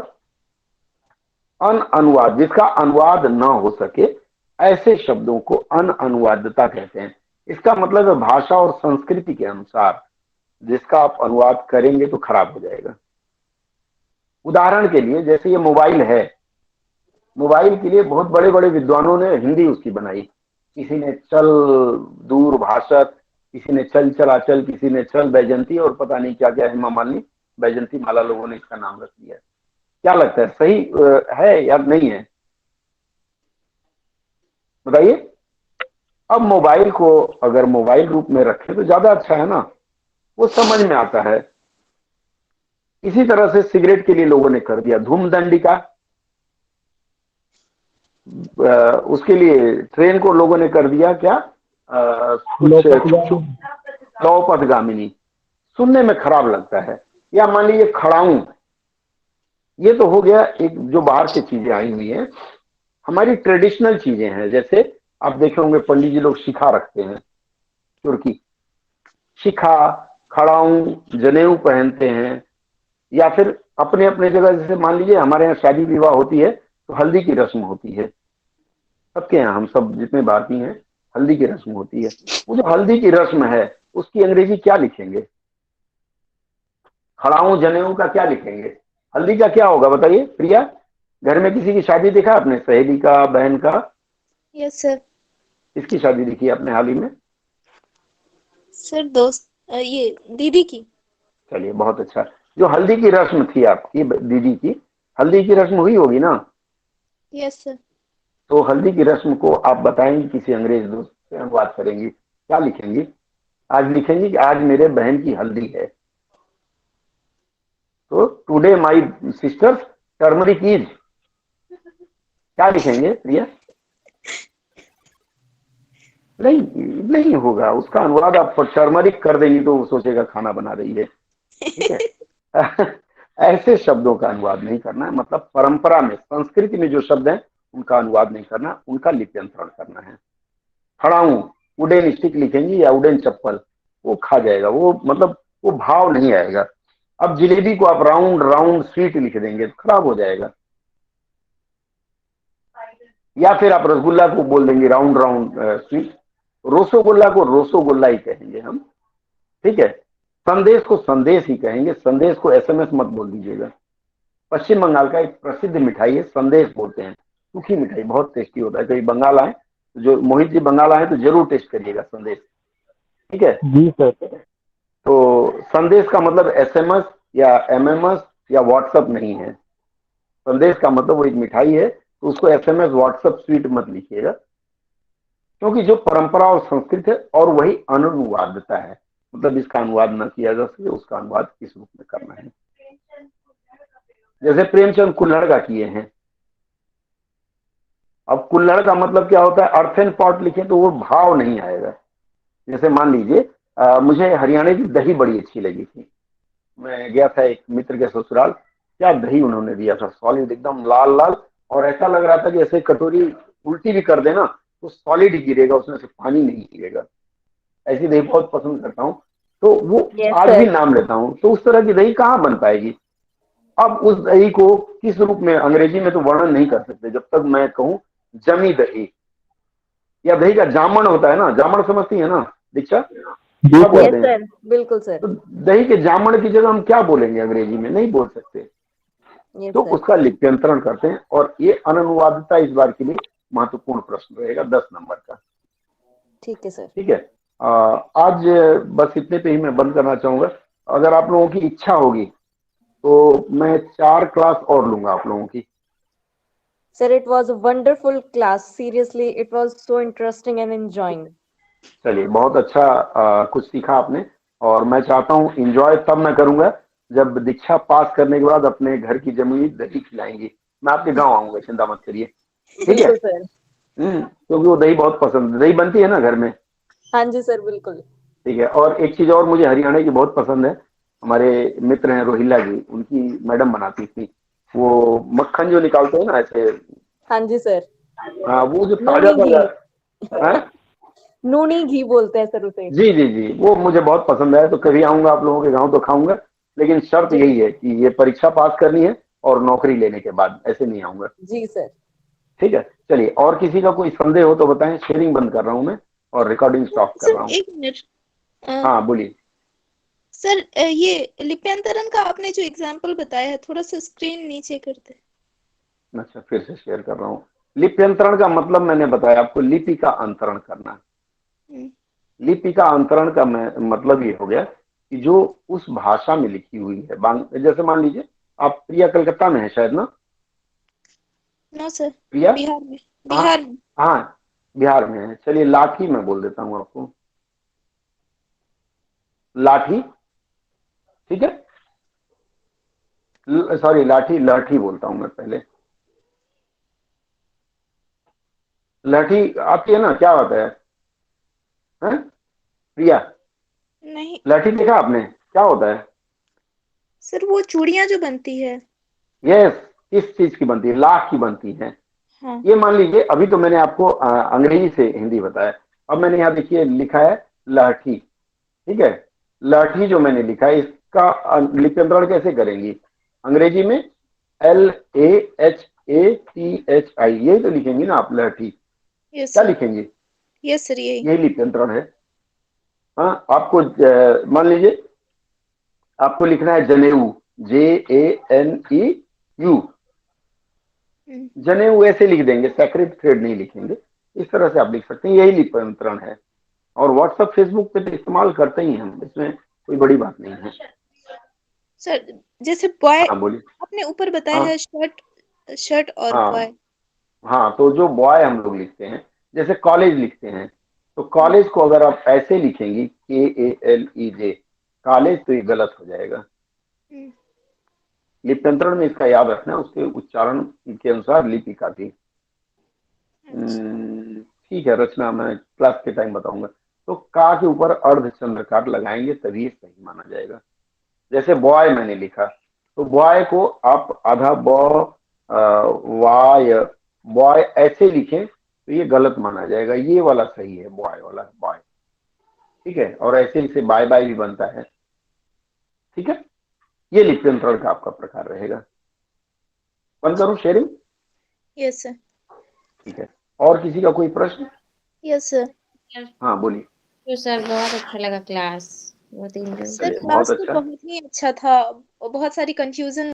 अन अनुवाद जिसका अनुवाद न हो सके, ऐसे शब्दों को अन अनुवादता कहते हैं। इसका मतलब है भाषा और संस्कृति के अनुसार जिसका आप अनुवाद करेंगे तो खराब हो जाएगा। उदाहरण के लिए जैसे ये मोबाइल है, मोबाइल के लिए बहुत बड़े बड़े विद्वानों ने हिंदी उसकी बनाई, किसी ने चल दूरभाषक, किसी ने चल चलाचल, किसी ने चल बैजंती, और पता नहीं क्या क्या हेमा मालिनी बैजंती माला लोगों ने इसका नाम रख दिया। क्या लगता है सही है या नहीं है? बताइए। अब मोबाइल को अगर मोबाइल रूप में रखें तो ज्यादा अच्छा है ना, वो समझ में आता है। इसी तरह से सिगरेट के लिए लोगों ने कर दिया धूम दंडिका, उसके लिए ट्रेन को लोगों ने कर दिया क्या, कुछ लौपथगामिनी, सुनने में खराब लगता है। या मान लीजिए खड़ाऊं, ये तो हो गया एक जो बाहर से चीजें आई हुई हैं। हमारी ट्रेडिशनल चीजें हैं, जैसे आप देखे होंगे पंडित जी लोग शिखा रखते हैं, तुर्की शिखा, खड़ाऊं, जनेऊ पहनते हैं। या फिर अपने अपने जगह, जैसे मान लीजिए हमारे यहाँ शादी विवाह होती है तो हल्दी की रस्म होती है, सबके यहाँ, हम सब जितने भारतीय हैं हल्दी की रस्म होती है। वो जो हल्दी की रस्म है उसकी अंग्रेजी क्या लिखेंगे? खड़ाऊं जनेऊ का क्या लिखेंगे? हल्दी का क्या होगा बताइए प्रिया? घर में किसी की शादी देखा आपने, सहेली का, बहन का? Yes sir. इसकी शादी देखी आपने हाल ही में? सर दोस्त ये दीदी की। चलिए बहुत अच्छा। जो हल्दी की रस्म थी आपकी दीदी की, हल्दी की रस्म हुई होगी ना? Yes sir. तो हल्दी की रस्म को आप बताएंगे किसी अंग्रेज दोस्त से अनुवाद करेंगी, क्या लिखेंगी? आज लिखेंगी कि आज मेरे बहन की हल्दी है, तो today my sisters turmeric is, क्या लिखेंगे प्रिया? नहीं, नहीं होगा उसका अनुवाद। आप टर्मरिक कर देंगी तो वो सोचेगा खाना बना रही है, ठीक है। ऐसे शब्दों का अनुवाद नहीं करना है, मतलब परंपरा में, संस्कृति में जो शब्द हैं उनका अनुवाद नहीं करना, उनका लिप्यंतरण करना है। खड़ाऊं, उडेन स्टिक लिखेंगी या उडेन चप्पल, वो खा जाएगा, वो मतलब वो भाव नहीं आएगा। अब जिलेबी को आप राउंड राउंड स्वीट लिख देंगे तो खराब हो जाएगा। या फिर आप रसगुल्ला को बोल देंगे राउंड राउंड स्वीट, रोसोगुल्ला को रोसोगुल्ला ही कहेंगे हम, ठीक है। संदेश को संदेश ही कहेंगे, संदेश को एसएमएस मत बोल दीजिएगा। पश्चिम बंगाल का एक प्रसिद्ध मिठाई है, संदेश बोलते हैं, सूखी मिठाई, बहुत टेस्टी होता है। कभी बंगाल आए, जो मोहित जी बंगाल आए तो जरूर टेस्ट करिएगा संदेश, ठीक है जी सर। तो संदेश का मतलब एसएमएस या एमएमएस या व्हाट्सएप नहीं है। संदेश का मतलब वो एक मिठाई है, तो उसको एसएमएस व्हाट्सएप स्वीट मत लिखिएगा, क्योंकि जो परंपरा और संस्कृत है और वही अनुवादता है, मतलब इसका अनुवाद न किया जा सके, उसका अनुवाद किस रूप में करना है। जैसे प्रेमचंद कुल्हड़ का किए हैं। अब कुल्हड़ का मतलब क्या होता है? अर्थ एंड पॉट लिखे तो वो भाव नहीं आएगा। जैसे मान लीजिए मुझे हरियाणा की दही बड़ी अच्छी लगी थी, मैं गया था एक मित्र के ससुराल, क्या दही उन्होंने दिया था, सॉलिड एकदम लाल लाल, और ऐसा लग रहा था कि ऐसे कटोरी उल्टी भी कर देना तो सॉलिड ही गिरेगा, उसमें से पानी नहीं गिरेगा। ऐसी दही बहुत पसंद करता हूँ, तो वो आज भी नाम लेता हूँ। तो उस तरह की दही कहाँ बन पाएगी? अब उस दही को किस रूप में, अंग्रेजी में तो वर्णन नहीं कर सकते जब तक मैं कहूँ जमी दही, या दही का जामन होता है ना, जामन समझती है ना दीक्षा? क्या बोलते हैं? बिल्कुल सर। तो दही के जामन की जगह हम क्या बोलेंगे अंग्रेजी में? नहीं बोल सकते। तो उसका लिप्यंतरण करते हैं, और ये अनुवादिता इस बार के लिए महत्वपूर्ण प्रश्न रहेगा 10 नंबर का। ठीक है सर। ठीक है, आज बस इतने पे ही मैं बंद करना चाहूंगा। अगर आप लोगों की इच्छा होगी तो मैं 4 क्लास और लूंगा आप लोगों की। Sir, it was a wonderful class. Seriously, it was so interesting and enjoying. चलिए बहुत अच्छा, कुछ सीखा आपने, और मैं चाहता हूँ एंजॉय तब मैं करूंगा जब दीक्षा पास करने के बाद अपने घर की जमी दही खिलाएंगी। मैं आपके गांव आऊंगा, चिंता मत करिए, ठीक है? क्योंकि वो दही बहुत पसंद, दही बनती है ना घर में। हाँ जी सर, बिल्कुल। ठीक है, और एक चीज और मुझे हरियाणा की बहुत पसंद है, हमारे मित्र हैं रोहिला जी, उनकी मैडम बनाती थी, वो मक्खन जो निकालते हैं ना ऐसे। हाँ जी सर। हाँ, वो जो ताजा नूनी घी बोलते हैं सर उसे। जी जी जी, वो मुझे बहुत पसंद है। तो कभी आऊंगा आप लोगों के गांव तो खाऊंगा, लेकिन शर्त यही है कि ये परीक्षा पास करनी है और नौकरी लेने के बाद, ऐसे नहीं आऊंगा। जी सर। ठीक है, चलिए, और किसी का कोई संदेह हो तो बताएं। शेयरिंग बंद कर रहा हूं मैं और रिकॉर्डिंग स्टॉप कर रहा हूँ। एक मिनट। हाँ बोलिए सर, ये लिप्यंतरण का आपने जो एग्जाम्पल बताया है, थोड़ा सा स्क्रीन नीचे करते। अच्छा, फिर से शेयर कर रहा हूँ। लिप्यंतरण का मतलब मैंने बताया आपको, लिपि का अंतरण करना। लिपि का अंतरण का मतलब ये हो गया कि जो उस भाषा में लिखी हुई है, जैसे मान लीजिए आप, प्रिया कलकत्ता में है शायद ना? नो सर, प्रिया बिहार में। बिहार में। हाँ, बिहार में है। चलिए लाठी मैं बोल देता हूँ आपको, लाठी, ठीक है। सॉरी लाठी, लाठी बोलता हूं मैं पहले। लाठी आती है ना, क्या होता है, हैं? प्रिया, नहीं लाठी देखा आपने, क्या होता है? सर, वो चूड़ियां जो बनती है। यस, किस चीज की बनती है? लाख की बनती है। हाँ। ये मान लीजिए अभी तो मैंने आपको अंग्रेजी से हिंदी बताया, अब मैंने यहाँ देखिए लिखा है लाठी, ठीक है। लाठी जो मैंने लिखा है इसका लिप्यंतरण कैसे करेंगी? अंग्रेजी में LAHATHI, यही तो लिखेंगी ना आप, लाठी। यस क्या सर। लिखेंगे? यस सर, यही। यही लिप्यंतरण है। हाँ, आपको मान लीजिए आपको लिखना है जनेऊ, JANEU, जनेऊ ऐसे लिख देंगे, सेक्रेट थ्रेड नहीं लिखेंगे। इस तरह से आप लिख सकते हैं, यही लिप्यंतरण है। और व्हाट्सएप फेसबुक पे तो इस्तेमाल करते ही हम, इसमें कोई बड़ी बात नहीं है। सर जैसे बॉय हाँ बोलिए। आपने ऊपर बताया हाँ है, शर्ट, शर्ट और हाँ बॉय। हाँ, तो जो बॉय हम लोग लिखते हैं, जैसे कॉलेज लिखते हैं, तो कॉलेज को अगर आप ऐसे लिखेंगी KALEJ, कॉलेज, तो ये गलत हो जाएगा। लिप्यंतरण में इसका याद रखना, उसके उच्चारण के अनुसार लिपि काटी। ठीक है, रचना मैं क्लास के टाइम बताऊंगा। तो का के ऊपर अर्धचंद्रकार लगाएंगे तभी सही माना जाएगा। जैसे बॉय मैंने लिखा, तो बॉय को आप आधा वाय, बॉय ऐसे लिखें तो ये गलत माना जाएगा, ये वाला सही है, बॉय वाला बॉय, ठीक है। और ऐसे इसे बाय बाय भी बनता है, ठीक है। ये लिप्यंतरण का आपका प्रकार रहेगा। बंद करूं शेयरिंग? Yes sir. ठीक है, और किसी का कोई प्रश्न? Yes sir. हाँ बोलिए। तो सर बहुत अच्छा लगा क्लास, बहुत सर चलिए, क्लास बहुत तो अच्छा। बहुत ही अच्छा था, बहुत सारी कंफ्यूजन